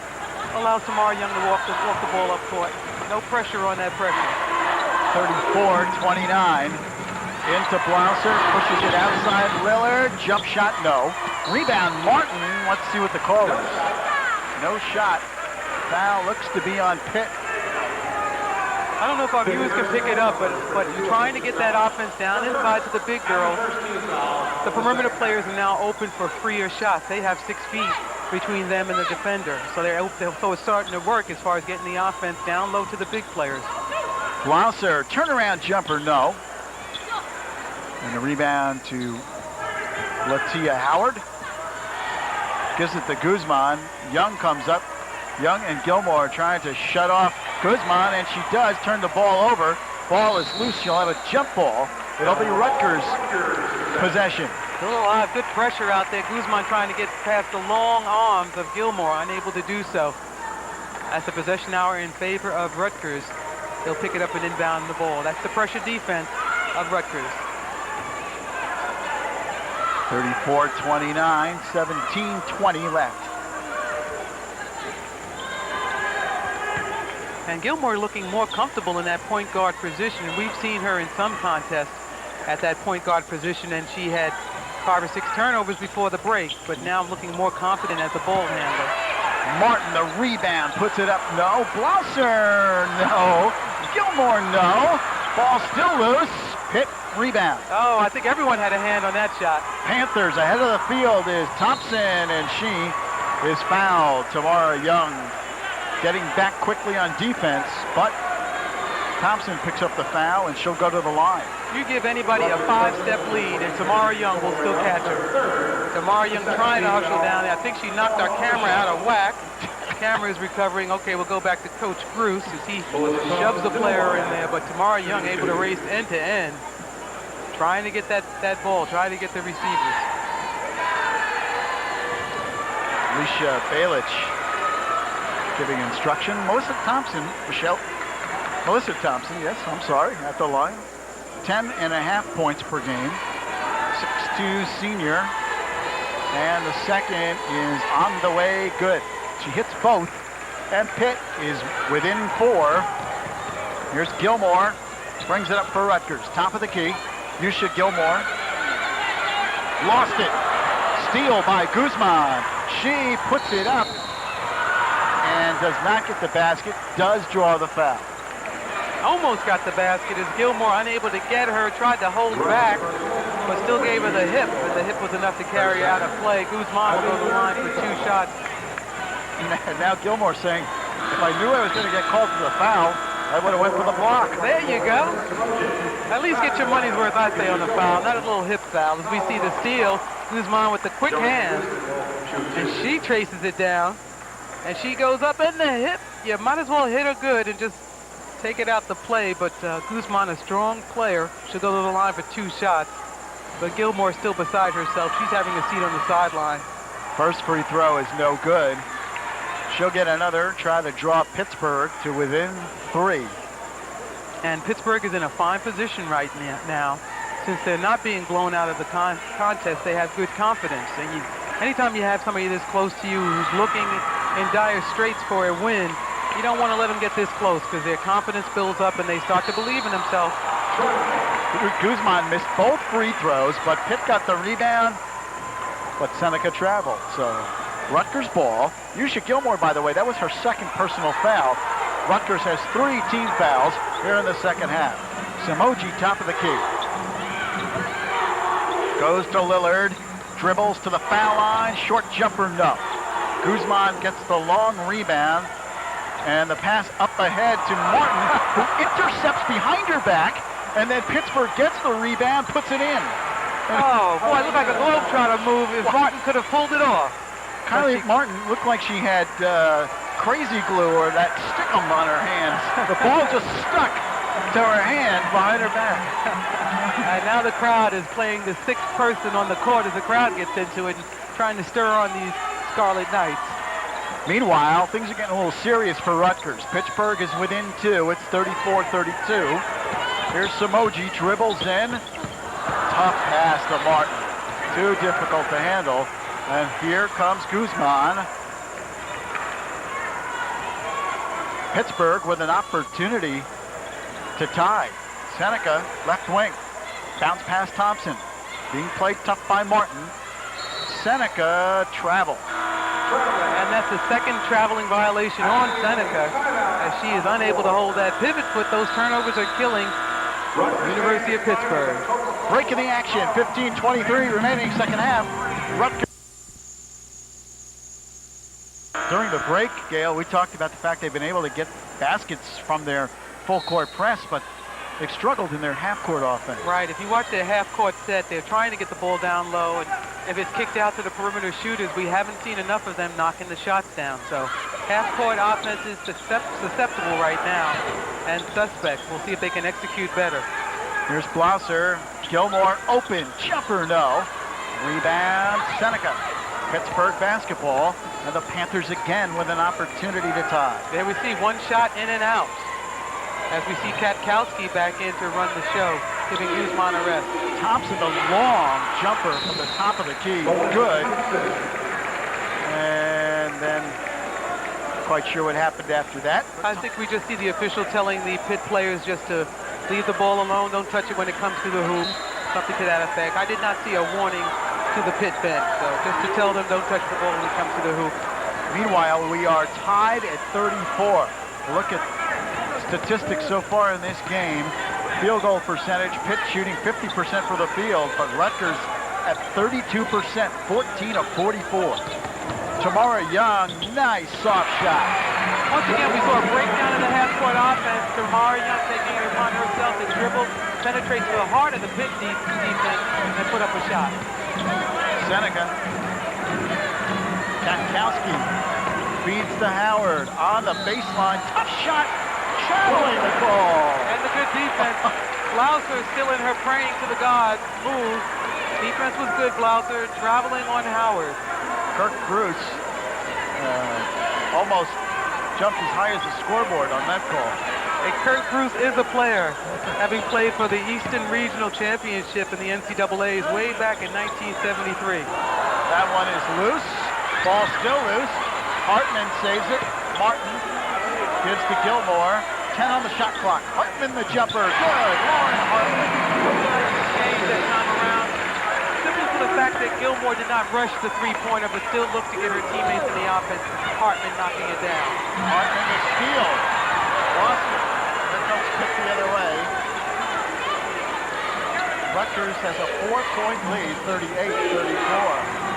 Allows Tamara Young to walk the ball up court. No pressure on that pressure. 34-29. Into Blouser, pushes it outside. Lillard, jump shot, no. Rebound, Martin. Let's see what the call is. No shot. Foul looks to be on Pitt. I don't know if our viewers can pick it up, but trying to get that offense down inside to the big girls. The perimeter players are now open for freer shots. They have 6 feet between them and the defender. So so it's starting to work as far as getting the offense down low to the big players. Blouser, turnaround jumper, no. And the rebound to Latia Howard. Gives it to Guzman. Young comes up. Young and Gilmore trying to shut off Guzman, and she does turn the ball over. Ball is loose. She'll have a jump ball. It'll be Rutgers' possession. Still a lot of good pressure out there. Guzman trying to get past the long arms of Gilmore, unable to do so. As the possession hour in favor of Rutgers, they'll pick it up and inbound the ball. That's the pressure defense of Rutgers. 34-29, 17-20 left. And Gilmore looking more comfortable in that point guard position. And we've seen her in some contests at that point guard position, and she had 5 or 6 turnovers before the break, but now looking more confident as a ball handler. Martin, the rebound, puts it up, no. Blouser, no. Gilmore, no. Ball still loose. Pitt, rebound. Oh, I think everyone had a hand on that shot. Panthers ahead of the field is Thompson, and she is fouled. Tamara Young getting back quickly on defense, but Thompson picks up the foul, and she'll go to the line. You give anybody a 5-step lead, and Tamara Young will still catch her. Tamara Young trying to hustle down there. I think she knocked our camera out of whack. The camera is recovering. Okay, we'll go back to Coach Bruce as he shoves the player in there, but Tamara Young able to race end to end, trying to get that ball, trying to get the receivers. Alicia Balich giving instruction. Melissa Thompson, yes, I'm sorry, at the line. 10.5 points per game. 6'2" senior. And the second is on the way, good. She hits both, and Pitt is within 4. Here's Gilmore, brings it up for Rutgers. Top of the key, Yusha Gilmore. Lost it. Steal by Guzman. She puts it up and does not get the basket, does draw the foul. Almost got the basket as Gilmore unable to get her, tried to hold back, but still gave her the hip, and the hip was enough to carry out a play. Guzman will go to the line for 2 shots. Now Gilmore saying, if I knew I was going to get called for the foul, I would have went for the block. There you go. At least get your money's worth, I say, on the foul, not a little hip foul. As we see the steal, Guzman with the quick hands, and she traces it down, and she goes up in the hip. You might as well hit her good and just take it out the play, but Guzman, a strong player, she'll go to the line for 2 shots. But Gilmore still beside herself. She's having a seat on the sideline. First free throw is no good. She'll get another, try to draw Pittsburgh to within 3. And Pittsburgh is in a fine position right now. Since they're not being blown out of the contest, they have good confidence. And anytime you have somebody this close to you who's looking in dire straits for a win, you don't want to let them get this close, because their confidence builds up and they start to believe in themselves. Guzman missed both free throws, but Pitt got the rebound, but Seneca traveled. So Rutgers ball. Yusha Gilmore, by the way, that was her second personal foul. Rutgers has 3 team fouls here in the second half. Samoji, top of the key. Goes to Lillard, dribbles to the foul line, short jumper, no. Guzman gets the long rebound. And the pass up ahead to Martin, who intercepts behind her back, and then Pittsburgh gets the rebound, puts it in. Oh, boy, it looked like a globetrotter move if Martin could have pulled it off. Kylie Martin looked like she had crazy glue or that stickum on her hands. The ball just stuck to her hand behind her back. And now the crowd is playing the sixth person on the court as the crowd gets into it and trying to stir on these Scarlet Knights. Meanwhile, things are getting a little serious for Rutgers. Pittsburgh is within 2. It's 34-32. Here's Samoji, dribbles in. Tough pass to Martin. Too difficult to handle. And here comes Guzman. Pittsburgh with an opportunity to tie. Seneca, left wing. Bounce past Thompson. Being played tough by Martin. Seneca travel. And that's the second traveling violation on Seneca as she is unable to hold that pivot foot. Those turnovers are killing University of Pittsburgh. Break in the action. 15:23 remaining second half. Rutgers. During the break, Gail, we talked about the fact they've been able to get baskets from their full court press, but they've struggled in their half-court offense. Right. If you watch their half-court set, they're trying to get the ball down low, and if it's kicked out to the perimeter shooters, we haven't seen enough of them knocking the shots down. So half-court offense is susceptible right now, and suspect. We'll see if they can execute better. Here's Blauser. Gilmore open. Jumper, no. Rebound, Seneca. Pittsburgh basketball, and the Panthers again with an opportunity to tie. There we see one shot in and out as we see Katkowski back in to run the show, giving Guzman a rest. Thompson, the long jumper from the top of the key. Good. And then, quite sure what happened after that. I think we just see the official telling the Pitt players just to leave the ball alone, don't touch it when it comes to the hoop, something to that effect. I did not see a warning to the Pitt bench, so just to tell them don't touch the ball when it comes to the hoop. Meanwhile, we are tied at 34. Look at statistics so far in this game. Field goal percentage, Pitt shooting 50% for the field, but Rutgers at 32%, 14 of 44. Tamara Young, nice soft shot. Once again, we saw a breakdown in the half-court offense. Tamara Young taking it upon herself to dribble, penetrate to the heart of the Pitt defense, and put up a shot. Seneca. Katkowski feeds to Howard on the baseline. Tough shot, traveling the ball. And the good defense. Blauser still in her praying to the gods. Move. Defense was good, Blauser. Traveling on Howard. Kirk Bruce almost jumped as high as the scoreboard on that call. And Kirk Bruce is a player, having played for the Eastern Regional Championship in the NCAAs way back in 1973. That one is loose. Ball still loose. Hartman saves it. Martin gives to Gilmore. 10 on the shot clock. Hartman the jumper. Good. Lauren Hartman. Change that time around. Simply for the fact that Gilmore did not rush the three-pointer, but still looked to get her teammates in the offense. Hartman knocking it down. Hartman the steal. Lost it. Here comes Pitt the other way. Rutgers has a 4-point lead, 38-34.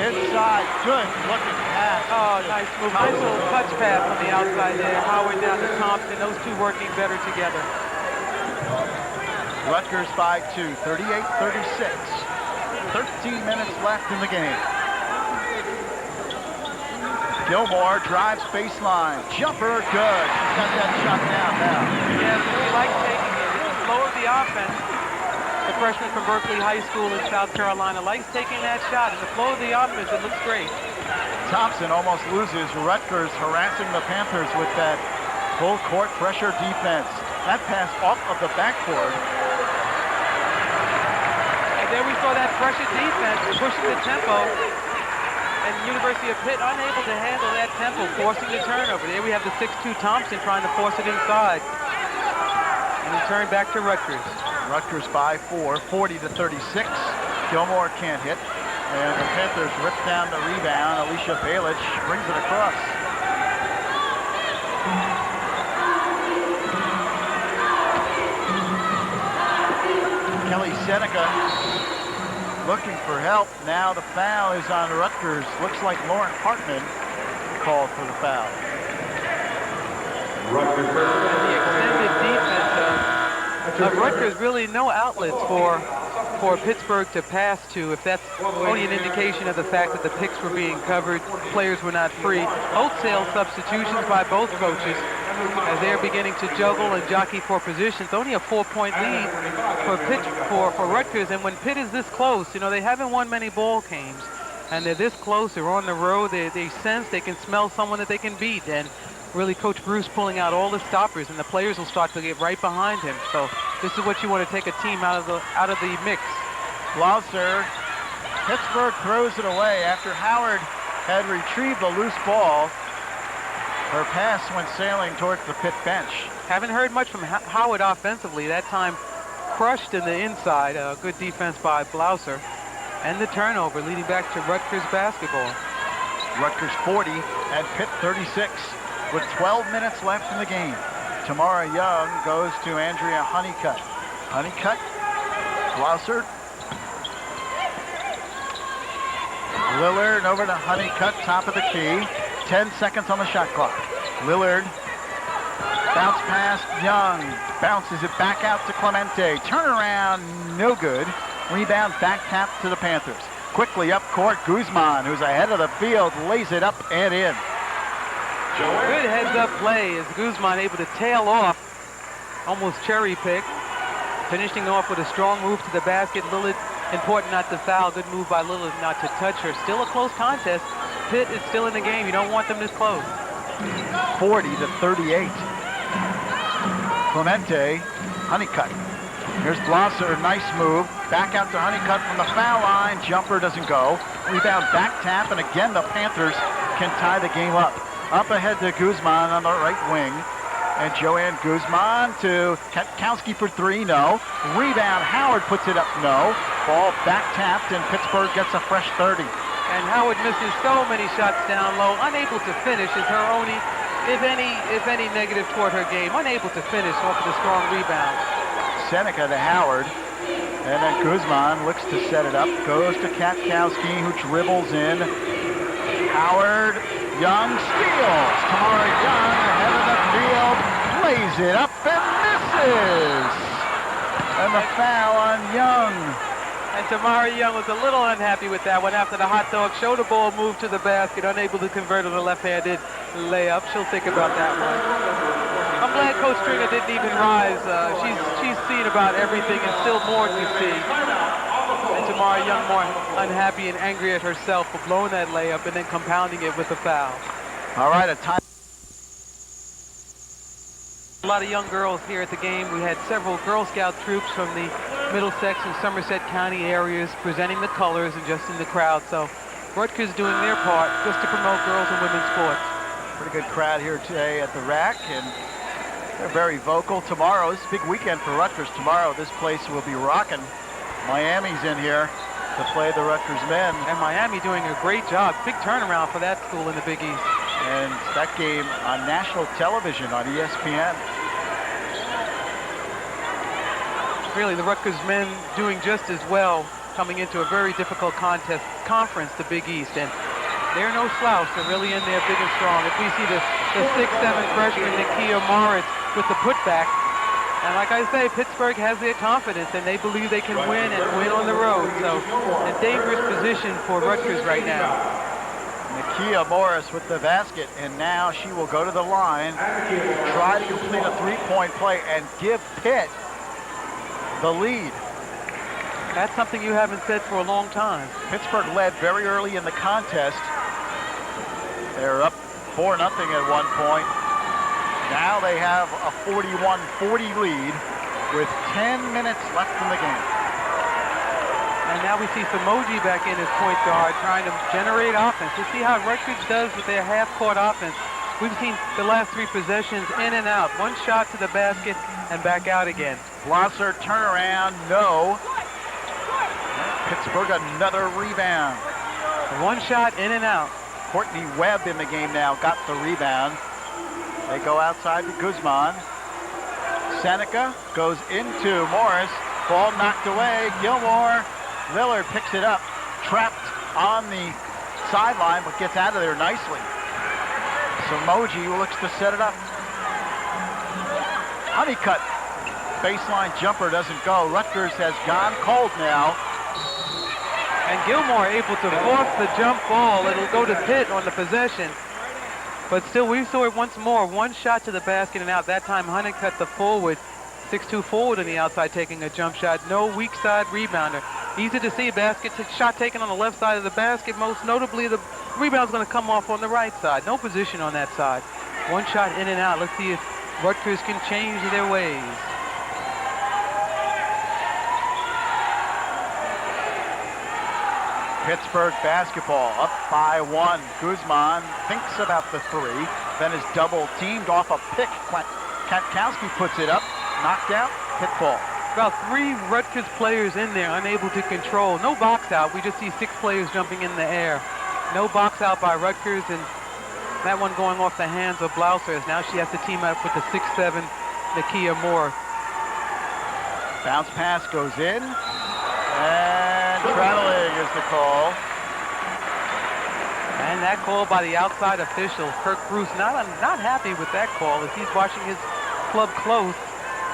Inside, good looking pass. Oh, nice move. Nice little touch pass on the outside there. Howard down to Thompson. Those two working better together. Rutgers by 2, 38-36. 13 minutes left in the game. Gilmore drives baseline. Jumper, good. She's got that shot down now. Yes, she likes taking it. It just lowered the offense. The freshman from Berkeley High School in South Carolina likes taking that shot. And the flow of the offense, it looks great. Thompson almost loses. Rutgers harassing the Panthers with that full court pressure defense. That pass off of the backboard. And there we saw that pressure defense pushing the tempo. And University of Pitt unable to handle that tempo, forcing the turnover. There we have the 6'2 Thompson trying to force it inside. And return back to Rutgers. Rutgers by 4, 40-36. Gilmore can't hit. And the Panthers rip down the rebound. Alicia Balich brings it across. Kelly Seneca looking for help. Now the foul is on Rutgers. Looks like Lauren Hartman. called for the foul. Rutgers And the extended defense of Rutgers, really no outlets for Pittsburgh to pass to, if that's only an indication of the fact that the picks were being covered, players were not free. Wholesale substitutions by both coaches as they're beginning to juggle and jockey for positions. Only a 4-point lead for Rutgers, and when Pitt is this close, you know, they haven't won many ball games, and they're this close, they're on the road, they sense, they can smell someone that they can beat, and really Coach Bruce pulling out all the stoppers, and the players will start to get right behind him. So this is what you want to take a team out of the mix. Blauser, Pittsburgh throws it away after Howard had retrieved the loose ball. Her pass went sailing towards the Pitt bench. Haven't heard much from Howard offensively. That time crushed in the inside. Good defense by Blauser. And the turnover leading back to Rutgers basketball. Rutgers 40 and Pitt 36 with 12 minutes left in the game. Tamara Young goes to Andrea Honeycutt. Honeycutt, Blauser. Lillard over to Honeycutt, top of the key. 10 seconds on the shot clock. Lillard, bounce pass, Young, bounces it back out to Clemente. Turnaround, no good. Rebound, back tap to the Panthers. Quickly up court, Guzman, who's ahead of the field, lays it up and in. Good heads-up play as Guzman able to tail off, almost cherry pick. Finishing off with a strong move to the basket. Lillard, important not to foul. Good move by Lillard not to touch her. Still a close contest. Pitt is still in the game. You don't want them this close. 40-38. Clemente, Honeycutt. Here's Blauser, nice move. Back out to Honeycutt from the foul line. Jumper doesn't go. Rebound, back tap, and again the Panthers can tie the game up. Up ahead to Guzman on the right wing. And Joanne Guzman to Katkowski for three, no. Rebound, Howard puts it up, no. Ball back tapped, and Pittsburgh gets a fresh 30. And Howard misses so many shots down low, unable to finish is her only, if any negative toward her game, unable to finish off of the strong rebound. Seneca to Howard, and then Guzman looks to set it up, goes to Katkowski, who dribbles in. Howard, Young steals. Tamara Young ahead of the field, lays it up and misses. And the foul on Young. And Tamara Young was a little unhappy with that one after the hot dog shoulder ball moved to the basket, unable to convert on the left-handed layup. She'll think about that one. I'm glad Coach Stringer didn't even rise. She's seen about everything and still more to see. And Tamara Young more unhappy and angry at herself for blowing that layup and then compounding it with a foul. All right, a time. A lot of young girls here at the game. We had several Girl Scout troops from the Middlesex and Somerset County areas presenting the colors and just in the crowd. So Rutgers doing their part just to promote girls and women's sports. Pretty good crowd here today at the rack, and they're very vocal. Tomorrow, this is a big weekend for Rutgers. Tomorrow, this place will be rocking. Miami's in here to play the Rutgers men. And Miami doing a great job. Big turnaround for that school in the Big East. And that game on national television on ESPN. Really, the Rutgers men doing just as well coming into a very difficult conference, the Big East. And they're no slouch. They're really in there big and strong. If we see the 6'7" freshman Nakia Moritz with the putback, and like I say, Pittsburgh has their confidence and they believe they can win and win on the road. So a dangerous position for Rutgers right now. Nakia Morris with the basket, and now she will go to the line, try to complete a three-point play and give Pitt the lead. That's something you haven't said for a long time. Pittsburgh led very early in the contest. They're up 4-0 at one point. Now they have a 41-40 lead with 10 minutes left in the game. And now we see Samoji back in as point guard trying to generate offense. We'll see how Rutgers does with their half-court offense. We've seen the last three possessions in and out. One shot to the basket and back out again. Blauser turnaround, no. Pittsburgh another rebound. One shot in and out. Courtney Webb in the game now, got the rebound. They go outside to Guzman. Seneca goes into Morris. Ball knocked away. Gilmore. Lillard picks it up. Trapped on the sideline, but gets out of there nicely. Samoji looks to set it up. Honeycutt, baseline jumper doesn't go. Rutgers has gone cold now. And Gilmore able to force the jump ball. It'll go to Pitt on the possession. But still, we saw it once more. One shot to the basket and out. That time, Honeycutt, the forward, 6'2" forward on the outside, taking a jump shot. No weak side rebounder. Easy to see. Shot taken on the left side of the basket. Most notably, the rebound's going to come off on the right side. No position on that side. One shot in and out. Let's see if Rutgers can change their ways. Pittsburgh basketball up by 1. Guzman thinks about the 3, then is double teamed off a pick. Katkowski puts it up, knocked out, Pitt ball. About 3 Rutgers players in there, unable to control. No box out. We just see 6 players jumping in the air. No box out by Rutgers, and that one going off the hands of Blouser, as now she has to team up with the 6'7", Nakia Moore. Bounce pass goes in, and traveling is the call. And that call by the outside official, Kirk Bruce, not happy with that call as he's watching his club close,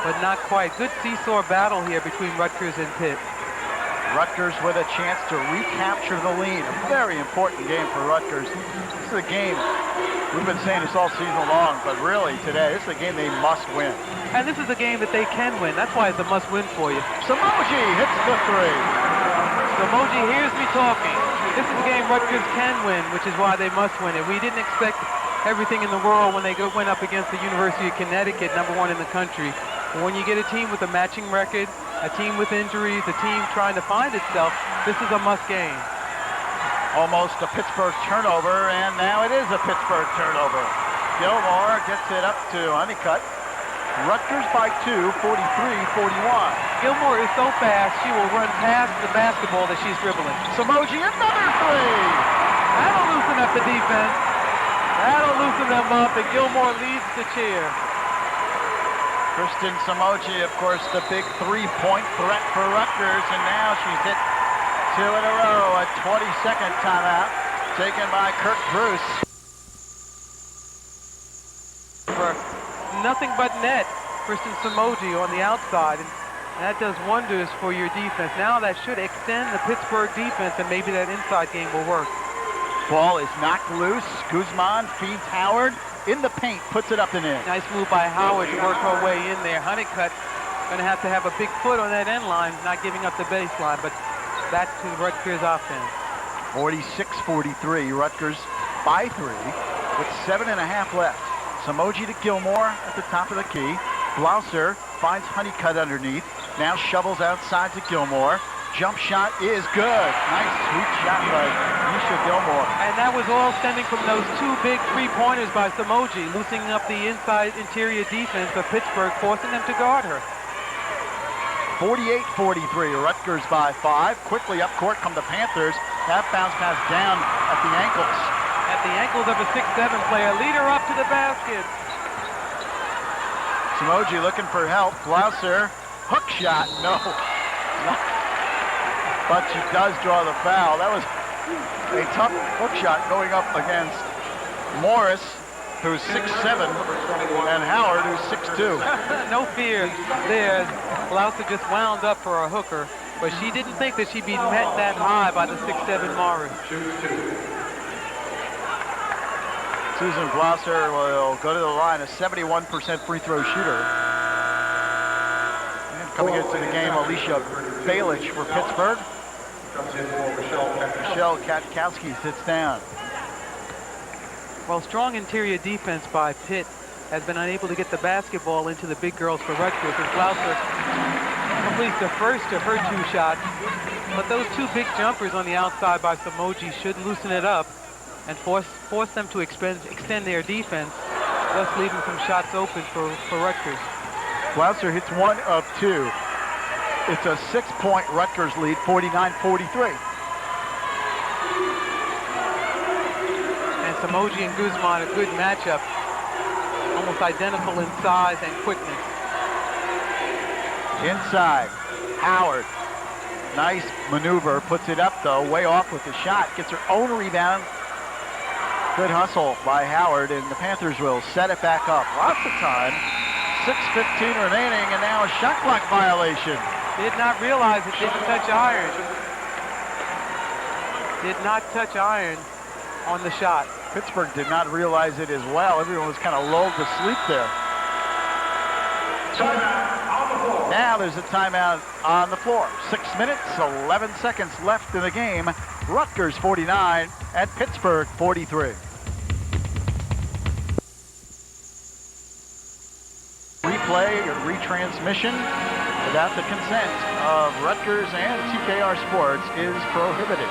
but not quite. Good seesaw battle here between Rutgers and Pitt. Rutgers with a chance to recapture the lead. A very important game for Rutgers. This is a game, we've been saying this all season long, but really today, this is a game they must win. And this is a game that they can win. That's why it's a must-win for you. Samoji hits the 3. Samoji hears me talking. This is a game Rutgers can win, which is why they must win it. We didn't expect everything in the world when they went up against the University of Connecticut, #1 in the country. But when you get a team with a matching record, a team with injuries, a team trying to find itself, this is a must game. Almost a Pittsburgh turnover, and now it is a Pittsburgh turnover. Gilmore gets it up to Honeycutt. Rutgers by 2, 43-41. Gilmore is so fast, she will run past the basketball that she's dribbling. Samoji, another 3. That'll loosen up the defense. That'll loosen them up, and Gilmore leads the cheer. Kristen Samoji, of course, the big 3-point threat for Rutgers, and now she's hit 2 in a row. A 20-second timeout taken by Kirk Bruce. For nothing but net, Kristen Samoji on the outside, and that does wonders for your defense. Now that should extend the Pittsburgh defense, and maybe that inside game will work. Ball is knocked loose. Guzman feeds Howard in the paint, puts it up and in. Nice move by Howard to work her way in there. Honeycutt going to have a big foot on that end line, not giving up the baseline, but back to Rutgers offense. 46-43, Rutgers by 3 with 7.5 left. Samoji to Gilmore at the top of the key. Blouser finds Honeycutt underneath. Now shovels outside to Gilmore. Jump shot is good. Nice sweet shot by Nisha Gilmore. And that was all stemming from those 2 big 3-pointers by Samoji, loosening up the inside interior defense of Pittsburgh, forcing them to guard her. 48-43, Rutgers by 5. Quickly up court come the Panthers. That bounce pass down at the ankles. At the ankles of a 6'7" player. Lead her up to the basket. Samoji looking for help. Blouser, hook shot. No. But she does draw the foul. That was a tough hook shot going up against Morris, who's 6'7", and Howard, who's 6'2". No fear there. Blouser just wound up for a hooker, but she didn't think that she'd be met that high by the 6'7" Morris. Susan Blouser will go to the line, a 71% free throw shooter. And coming into the game, Alicia Balich for Pittsburgh. Michelle Katkowski sits down. Well, strong interior defense by Pitt has been unable to get the basketball into the big girls for Rutgers, as Blouser completes the first of her 2 shots. But those 2 big jumpers on the outside by Samoji should loosen it up and force them to extend their defense, thus leaving some shots open for Rutgers. Blouser hits 1 of 2. It's a 6-point Rutgers lead, 49-43. And Samoji and Guzman, a good matchup, almost identical in size and quickness. Inside, Howard. Nice maneuver, puts it up though, way off with the shot, gets her own rebound. Good hustle by Howard, and the Panthers will set it back up. Lots of time. 6:15 remaining, and now a shot clock violation. Did not realize it didn't touch iron. Did not touch iron on the shot. Pittsburgh did not realize it as well. Everyone was kind of lulled to sleep there. Now there's a timeout on the floor. 6 minutes, 11 seconds left in the game. Rutgers 49 at Pittsburgh 43. Replay or retransmission without the consent of Rutgers and TKR Sports is prohibited.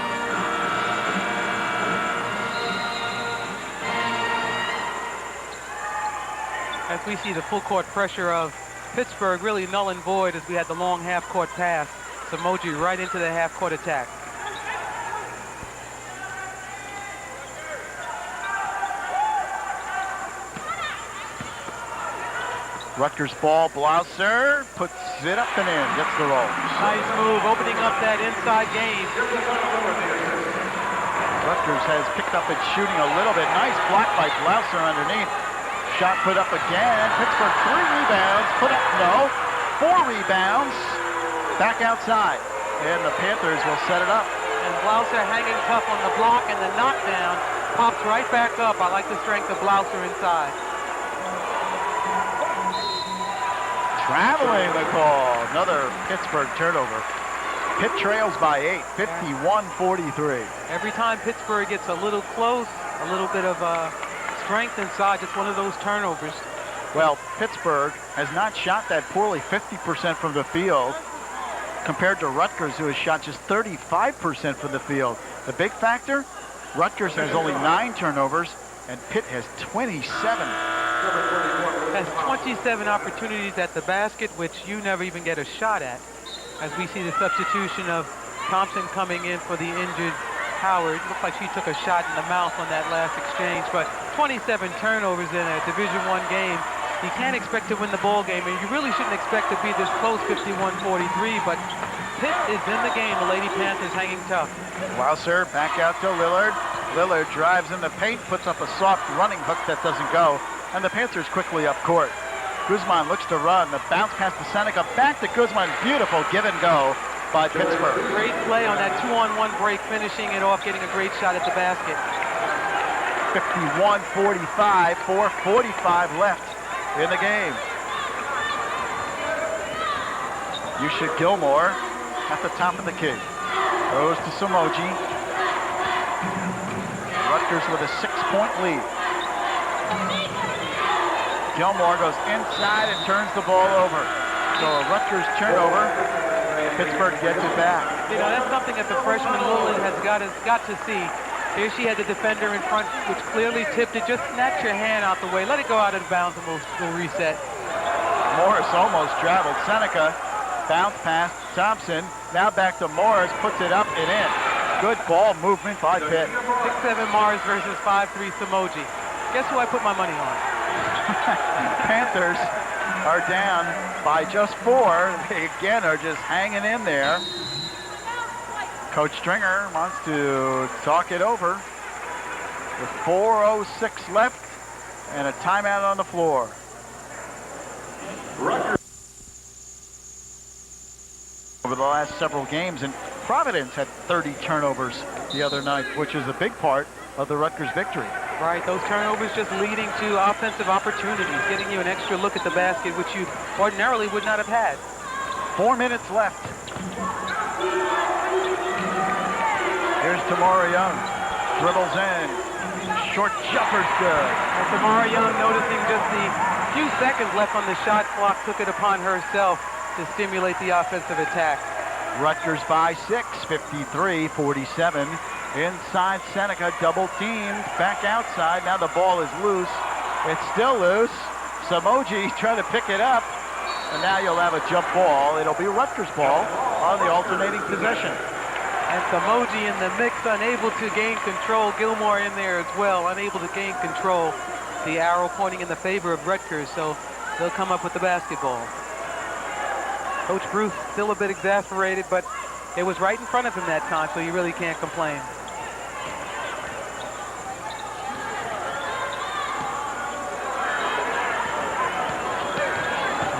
As we see the full court pressure of Pittsburgh really null and void as we had the long half-court pass. Samoji right into the half-court attack. Rutgers ball, Blouser puts it up and in, gets the roll. Nice move, opening up that inside game. Rutgers has picked up its shooting a little bit. Nice block by Blouser underneath. Shot put up again. Pittsburgh 3 rebounds, put up, no, 4 rebounds. Back outside, and the Panthers will set it up. And Blouser hanging tough on the block, and the knockdown pops right back up. I like the strength of Blouser inside. Traveling the call. Another Pittsburgh turnover. Pitt trails by 8, 51-43. Every time Pittsburgh gets a little close, a little bit of strength inside, just one of those turnovers. Well, Pittsburgh has not shot that poorly, 50% from the field, compared to Rutgers, who has shot just 35% from the field. The big factor, Rutgers has only 9 turnovers, and Pitt has 27. Has 27 opportunities at the basket, which you never even get a shot at. As we see the substitution of Thompson coming in for the injured Howard. Looks like she took a shot in the mouth on that last exchange, but 27 turnovers in a Division I game. You can't expect to win the ball game, and you really shouldn't expect to be this close, 51-43, but Pitt is in the game. The Lady Panthers hanging tough. Blouser back out to Lillard. Lillard drives in the paint, puts up a soft running hook that doesn't go, and the Panthers quickly up court. Guzman looks to run. The bounce pass to Seneca. Back to Guzman. Beautiful give and go by Pittsburgh. Great play on that 2-on-1 break, finishing it off, getting a great shot at the basket. 51-45, 4:45 left in the game. Yusha Gilmore at the top of the key. Goes to Samoji. Rutgers with a 6-point lead. Gilmore goes inside and turns the ball over. So a Rutgers turnover. Pittsburgh gets it back. You know, that's something that the freshman Lilland has got to see. Here she had the defender in front, which clearly tipped it. Just snatch your hand out the way. Let it go out of bounds, and we'll reset. Morris almost traveled. Seneca bounce pass. Thompson now back to Morris. Puts it up and in. Good ball movement by Pitt. 6-7 Morris versus 5-3 Samoji. Guess who I put my money on? Panthers are down by just 4. They again are just hanging in there. Coach Stringer wants to talk it over with 4:06 left and a timeout on the floor. Over the last several games, and Providence had 30 turnovers the other night, which is a big part of the Rutgers victory. Right, those turnovers just leading to offensive opportunities, getting you an extra look at the basket, which you ordinarily would not have had. 4 minutes left. Here's Tamara Young, dribbles in, short jumper's good. And Tamara Young, noticing just the few seconds left on the shot clock, took it upon herself to stimulate the offensive attack. Rutgers by 6, 53-47. Inside Seneca, double teamed, back outside. Now the ball is loose. It's still loose. Samoji trying to pick it up. And now you'll have a jump ball. It'll be Rutgers ball on the alternating possession. And Samoji in the mix, unable to gain control. Gilmore in there as well, unable to gain control. The arrow pointing in the favor of Rutgers, so they'll come up with the basketball. Coach Bruce still a bit exasperated, but it was right in front of him that time, so you really can't complain.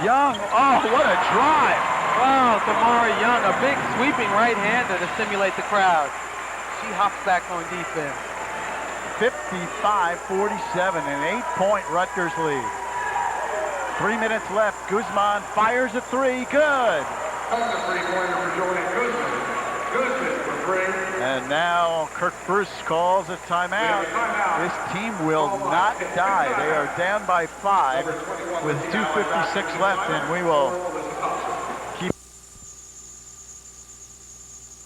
Young, oh, what a drive. Wow, Tamara Young, a big sweeping right-hander to stimulate the crowd. She hops back on defense. 55-47, an 8-point Rutgers lead. 3 minutes left. Guzman fires a three. Good. That's a three-pointer for Jordan Guzman. Guzman for three. And now Kirk Bruce calls a timeout. This team will not die. They are down by 5 with 2:56 left, and we will keep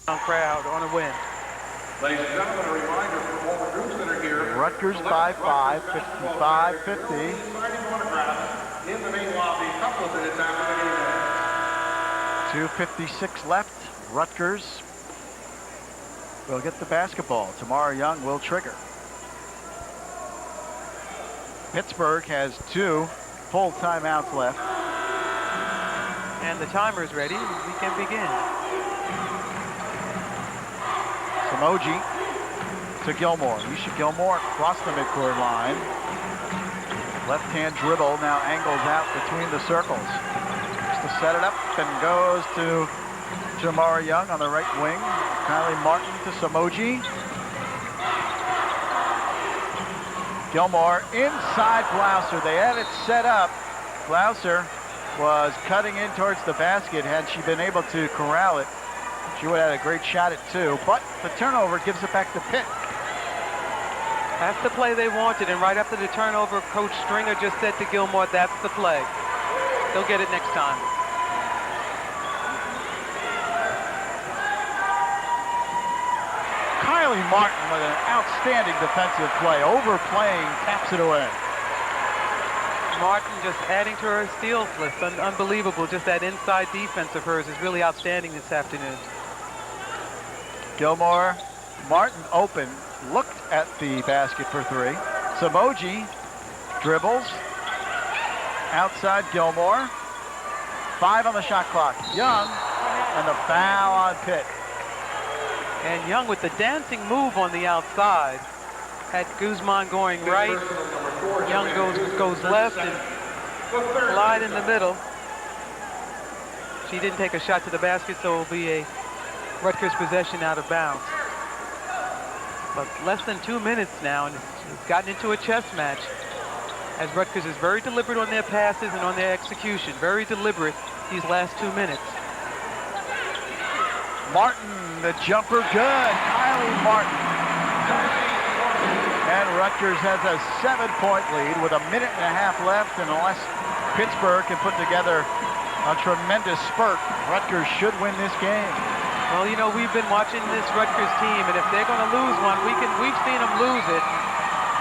crowd on a win. Ladies and gentlemen, a reminder for all the groups that are here. Rutgers by 5, 55-50. Signing autographs in the main lobby a couple of minutes after the game ends. 2:56 left. Rutgers will get the basketball. Tamara Young will trigger. Pittsburgh has 2 full timeouts left. And the timer's ready. We can begin. Samoji to Gilmore. Misha Gilmore across the midcourt line. Left-hand dribble now angles out between the circles. Just to set it up and goes to Tamara Young on the right wing. Kylie Martin to Samoji. Gilmore inside Blouser. They had it set up. Blouser was cutting in towards the basket. Had she been able to corral it, she would have had a great shot at 2, but the turnover gives it back to Pitt. That's the play they wanted, and right after the turnover, Coach Stringer just said to Gilmore, that's the play. They'll get it next time. Kylie Martin with an outstanding defensive play, overplaying, taps it away. Martin just adding to her steals list. Unbelievable. Just that inside defense of hers is really outstanding this afternoon. Gilmore, Martin open, looked at the basket for 3. Samoji dribbles, outside Gilmore. 5 on the shot clock. Young, and the foul on Pitt. And Young with the dancing move on the outside. Had Guzman going right. Young goes left and slide in the middle. She didn't take a shot to the basket, so it will be a Rutgers possession out of bounds. But less than 2 minutes now, and it's gotten into a chess match, as Rutgers is very deliberate on their passes and on their execution. Very deliberate these last 2 minutes. Martin, the jumper, good. Kylie Martin. And Rutgers has a 7-point lead with 1.5 minutes left, and unless Pittsburgh can put together a tremendous spurt, Rutgers should win this game. Well, you know, we've been watching this Rutgers team, and if they're going to lose one, we've seen them lose it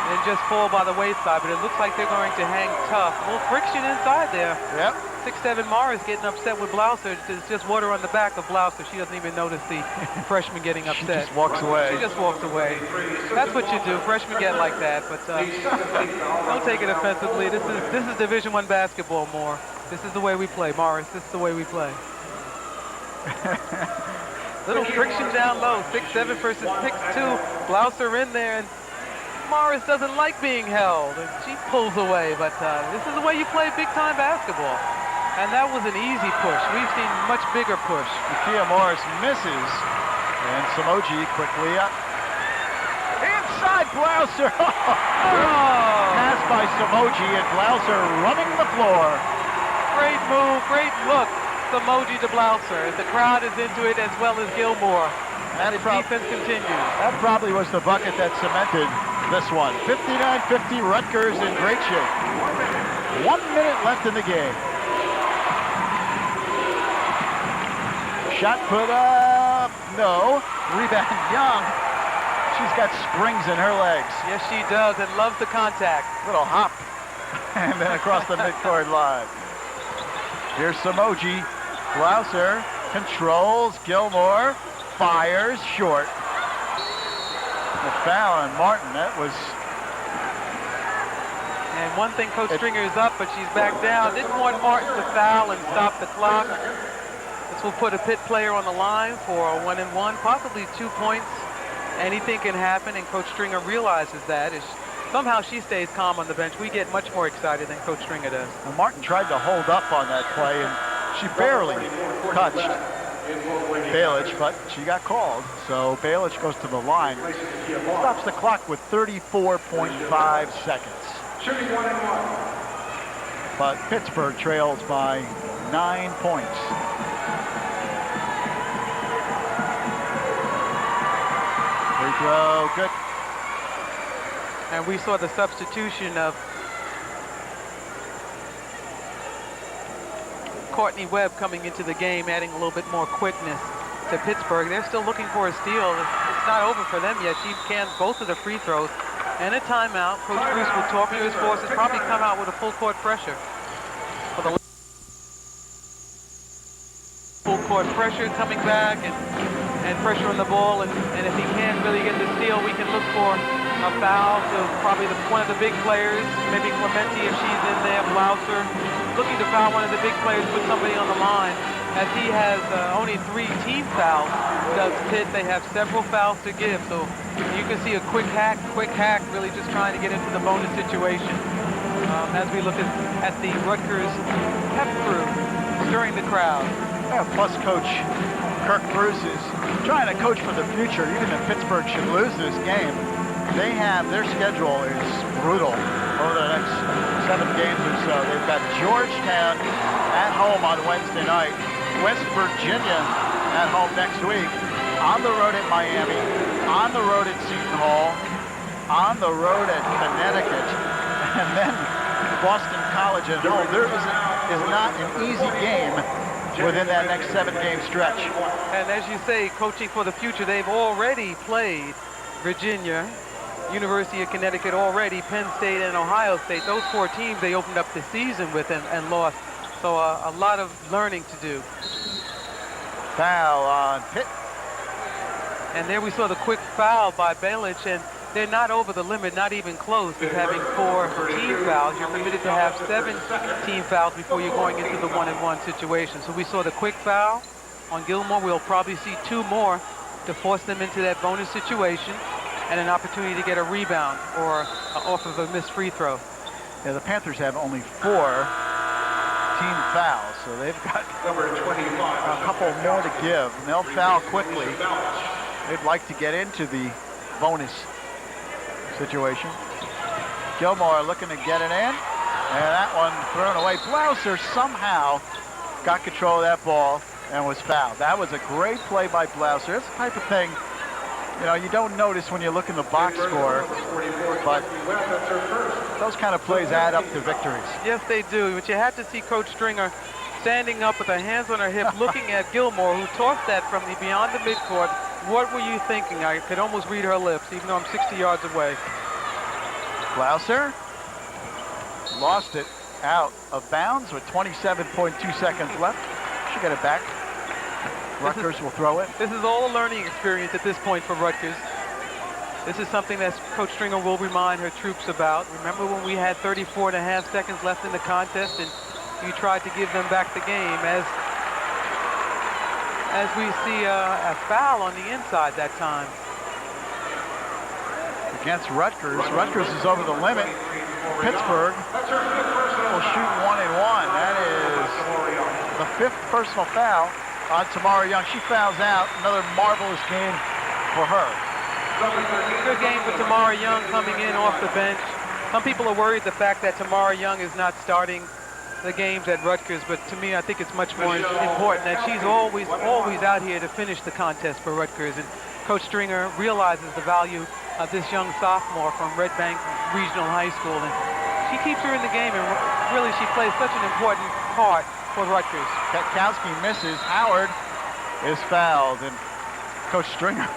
and just fall by the wayside, but it looks like they're going to hang tough. A little friction inside there. Yep. 6'7" Morris getting upset with Blouser. There's just water on the back of Blouser. She doesn't even notice the freshman getting upset. She just walks away. She just walks away. That's what you do. Freshmen get like that, but don't take it offensively. This is Division I basketball, Moore. This is the way we play, Morris. This is the way we play. Little friction down low. 6'7" versus 6'2". Blouser in there, and Morris doesn't like being held, and she pulls away, but this is the way you play big-time basketball. And that was an easy push. We've seen much bigger push. Nakia Morris misses, and Samoji quickly up. Inside Blouser. Pass by Samoji, and Blouser running the floor. Great move, great look. Samoji to Blouser. The crowd is into it as well as Gilmore. And the defense continues. That probably was the bucket that cemented this one. 59-50, Rutgers in great shape. 1 minute left in the game. Shot put up, no. Rebound Young. She's got springs in her legs. Yes, she does, and loves the contact. Little hop, and then across the midcourt line. Here's Samoji. Blouser controls Gilmore. Fires short. The foul on Martin, that was... And one thing, Coach Stringer is up, but she's back down. Didn't want Martin to foul and stop the clock. This will put a Pitt player on the line for a 1-and-1, possibly 2 points. Anything can happen, and Coach Stringer realizes that. somehow she stays calm on the bench. We get much more excited than Coach Stringer does. Well, Martin tried to hold up on that play, and she barely touched Balich, but she got called. So Balich goes to the line. Stops the clock with 34.5 seconds. Shooting 1 and 1. But Pittsburgh trails by 9 points. Free throw, good. And we saw the substitution of Courtney Webb coming into the game, adding a little bit more quickness to Pittsburgh. They're still looking for a steal. It's not over for them yet. She canned both of the free throws. And a timeout. Coach Bruce will talk to his forces, probably come out with a full court pressure. For the full court pressure coming back and pressure on the ball. And if he can't really get the steal, we can look for a foul to probably one of the big players, maybe Clementi if she's in there, Blouser. Looking to foul one of the big players, put somebody on the line. As he has only 3 team fouls, does Pitt. They have several fouls to give, so you can see a quick hack, really just trying to get into the bonus situation. As we look at the Rutgers pep crew stirring the crowd. Yeah, plus Coach Kirk Bruce is trying to coach for the future. Even if Pittsburgh should lose this game, their schedule is brutal over the next 7 games or so. They've got Georgetown at home on Wednesday night, West Virginia at home next week, on the road at Miami, on the road at Seton Hall, on the road at Connecticut, and then Boston College at home. There is not an easy game within that next 7-game stretch. And as you say, coaching for the future, they've already played Virginia, University of Connecticut already, Penn State and Ohio State. Those 4 teams they opened up the season with and lost. So a lot of learning to do. Foul on Pitt. And there we saw the quick foul by Balich, and they're not over the limit, not even close to having 4 team fouls. You're permitted to have 7 team fouls before you're going into the 1-and-1 situation. So we saw the quick foul on Gilmore. We'll probably see 2 more to force them into that bonus situation and an opportunity to get a rebound or off of a missed free throw. Yeah, the Panthers have only 4 team fouls, so they've got a couple more to give, and they'll foul quickly. They'd like to get into the bonus situation. Gilmore looking to get it in, and that one thrown away. Blouser somehow got control of that ball and was fouled. That was a great play by Blouser. It's the type of thing, you know, you don't notice when you look in the box score, but those kind of plays add up to victories. Yes, they do. But you had to see Coach Stringer standing up with her hands on her hip, looking at Gilmore, who tossed that from beyond the midcourt. What were you thinking? I could almost read her lips, even though I'm 60 yards away. Blouser lost it out of bounds with 27.2 seconds left. Should get it back. Rutgers will throw it. This is all a learning experience at this point for Rutgers. This is something that Coach Stringer will remind her troops about. Remember when we had 34.5 seconds left in the contest and you tried to give them back the game, as we see a foul on the inside that time. Against Rutgers. Rutgers is over the limit. Pittsburgh will shoot 1-and-1. That is the 5th personal foul on Tamara Young. She fouls out. Another marvelous game for her. Good game for Tamara Young coming in off the bench. Some people are worried the fact that Tamara Young is not starting the games at Rutgers, but to me, I think it's much more important that she's always out here to finish the contest for Rutgers. And Coach Stringer realizes the value of this young sophomore from Red Bank Regional High School, and she keeps her in the game, and really she plays such an important part for Rutgers. Katkowski misses. Howard is fouled, and Coach Stringer.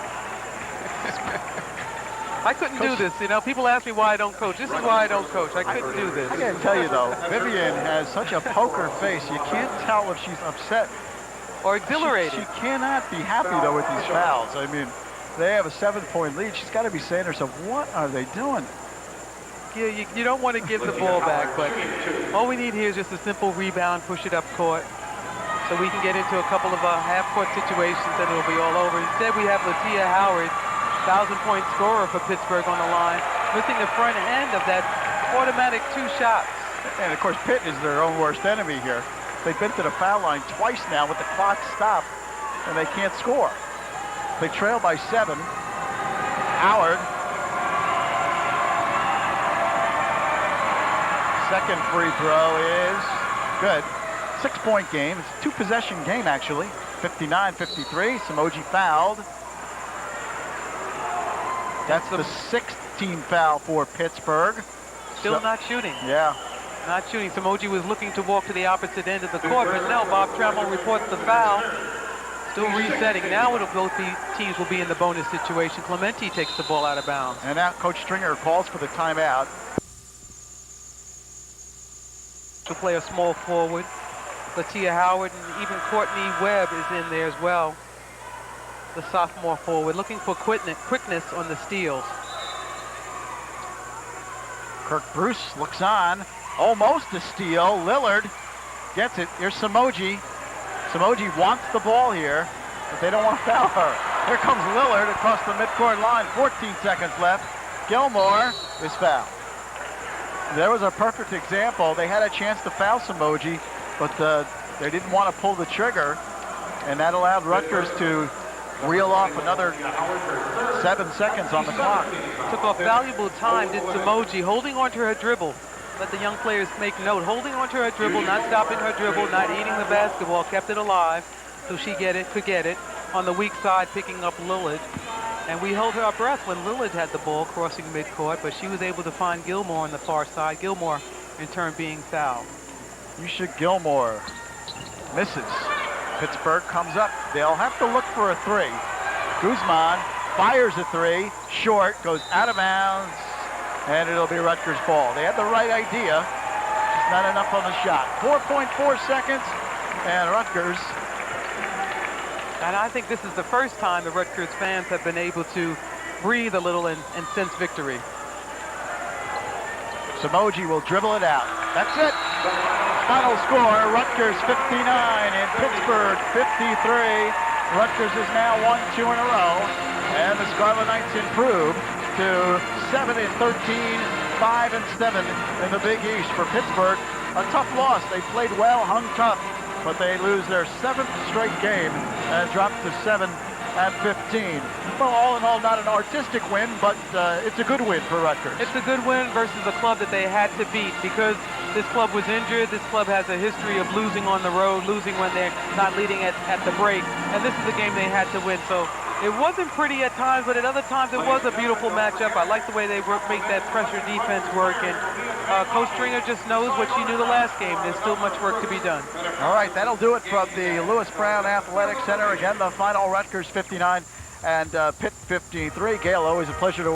I couldn't do this, you know. People ask me why I don't coach. This is why I don't coach. I couldn't do this. I gotta tell you though, Vivian has such a poker face. You can't tell if she's upset or exhilarated. She cannot be happy though with these fouls. I mean, they have a 7-point lead. She's got to be saying to herself, what are they doing? Yeah, you don't want to give the ball back, but all we need here is just a simple rebound, push it up court, so we can get into a couple of half-court situations, and it'll be all over. Instead, we have Latia Howard, 1,000-point scorer for Pittsburgh on the line. missing the front end of that automatic 2 shots. And of course, Pitt is their own worst enemy here. They've been to the foul line twice now with the clock stopped, and they can't score. They trail by 7. Howard. Second free throw is good. 6-point game. It's a 2-possession game, actually. 59-53. Samoji fouled. That's the 6th team foul for Pittsburgh. Still not shooting. Yeah. Not shooting. Samoji was looking to walk to the opposite end of the court, but no, Bob Trammell reports the foul. Still resetting. Now both teams will be in the bonus situation. Clemente takes the ball out of bounds. And now Coach Stringer calls for the timeout. To play a small forward. Latia Howard and even Courtney Webb is in there as well. The sophomore forward, looking for quickness on the steals. Kirk Bruce looks on. Almost a steal. Lillard gets it. Here's Samoji. Samoji wants the ball here, but they don't want to foul her. Here comes Lillard across the midcourt line. 14 seconds left. Gilmore is fouled. There was a perfect example. They had a chance to foul Samoji, but they didn't want to pull the trigger, and that allowed Rutgers to reel off another 7 seconds on the clock. Took off valuable time, did Samoji, holding onto her dribble. Let the young players make note, holding onto her dribble, not stopping her dribble, not eating the basketball, kept it alive so she could get it. On the weak side, picking up Lillard. And we held our breath when Lillard had the ball crossing midcourt, but she was able to find Gilmore on the far side. Gilmore, in turn, being fouled. Yusha Gilmore misses. Pittsburgh comes up. They'll have to look for a 3. Guzman fires a 3. Short, goes out of bounds, and it'll be Rutgers' ball. They had the right idea, just not enough on the shot. 4.4 seconds, and Rutgers. And I think this is the first time the Rutgers fans have been able to breathe a little and sense victory. Samoji will dribble it out. That's it. Final score, Rutgers 59 and Pittsburgh 53. Rutgers is now won 2 in a row, and the Scarlet Knights improve to 7-13, 5-7 in the Big East. For Pittsburgh, a tough loss. They played well, hung tough, but they lose their 7th straight game and drop to 7-15. Well, all in all, not an artistic win, but it's a good win for Rutgers. It's a good win versus a club that they had to beat because this club was injured. This club has a history of losing on the road, losing when they're not leading at the break, and this is a game they had to win. So it wasn't pretty at times, but at other times it was a beautiful matchup. I like the way they make that pressure defense work, and Coach Stringer just knows what she knew the last game. There's still much work to be done. All right, that'll do it from the Lewis Brown Athletic Center. Again, the final, Rutgers 59 and Pitt 53. Gail, always a pleasure to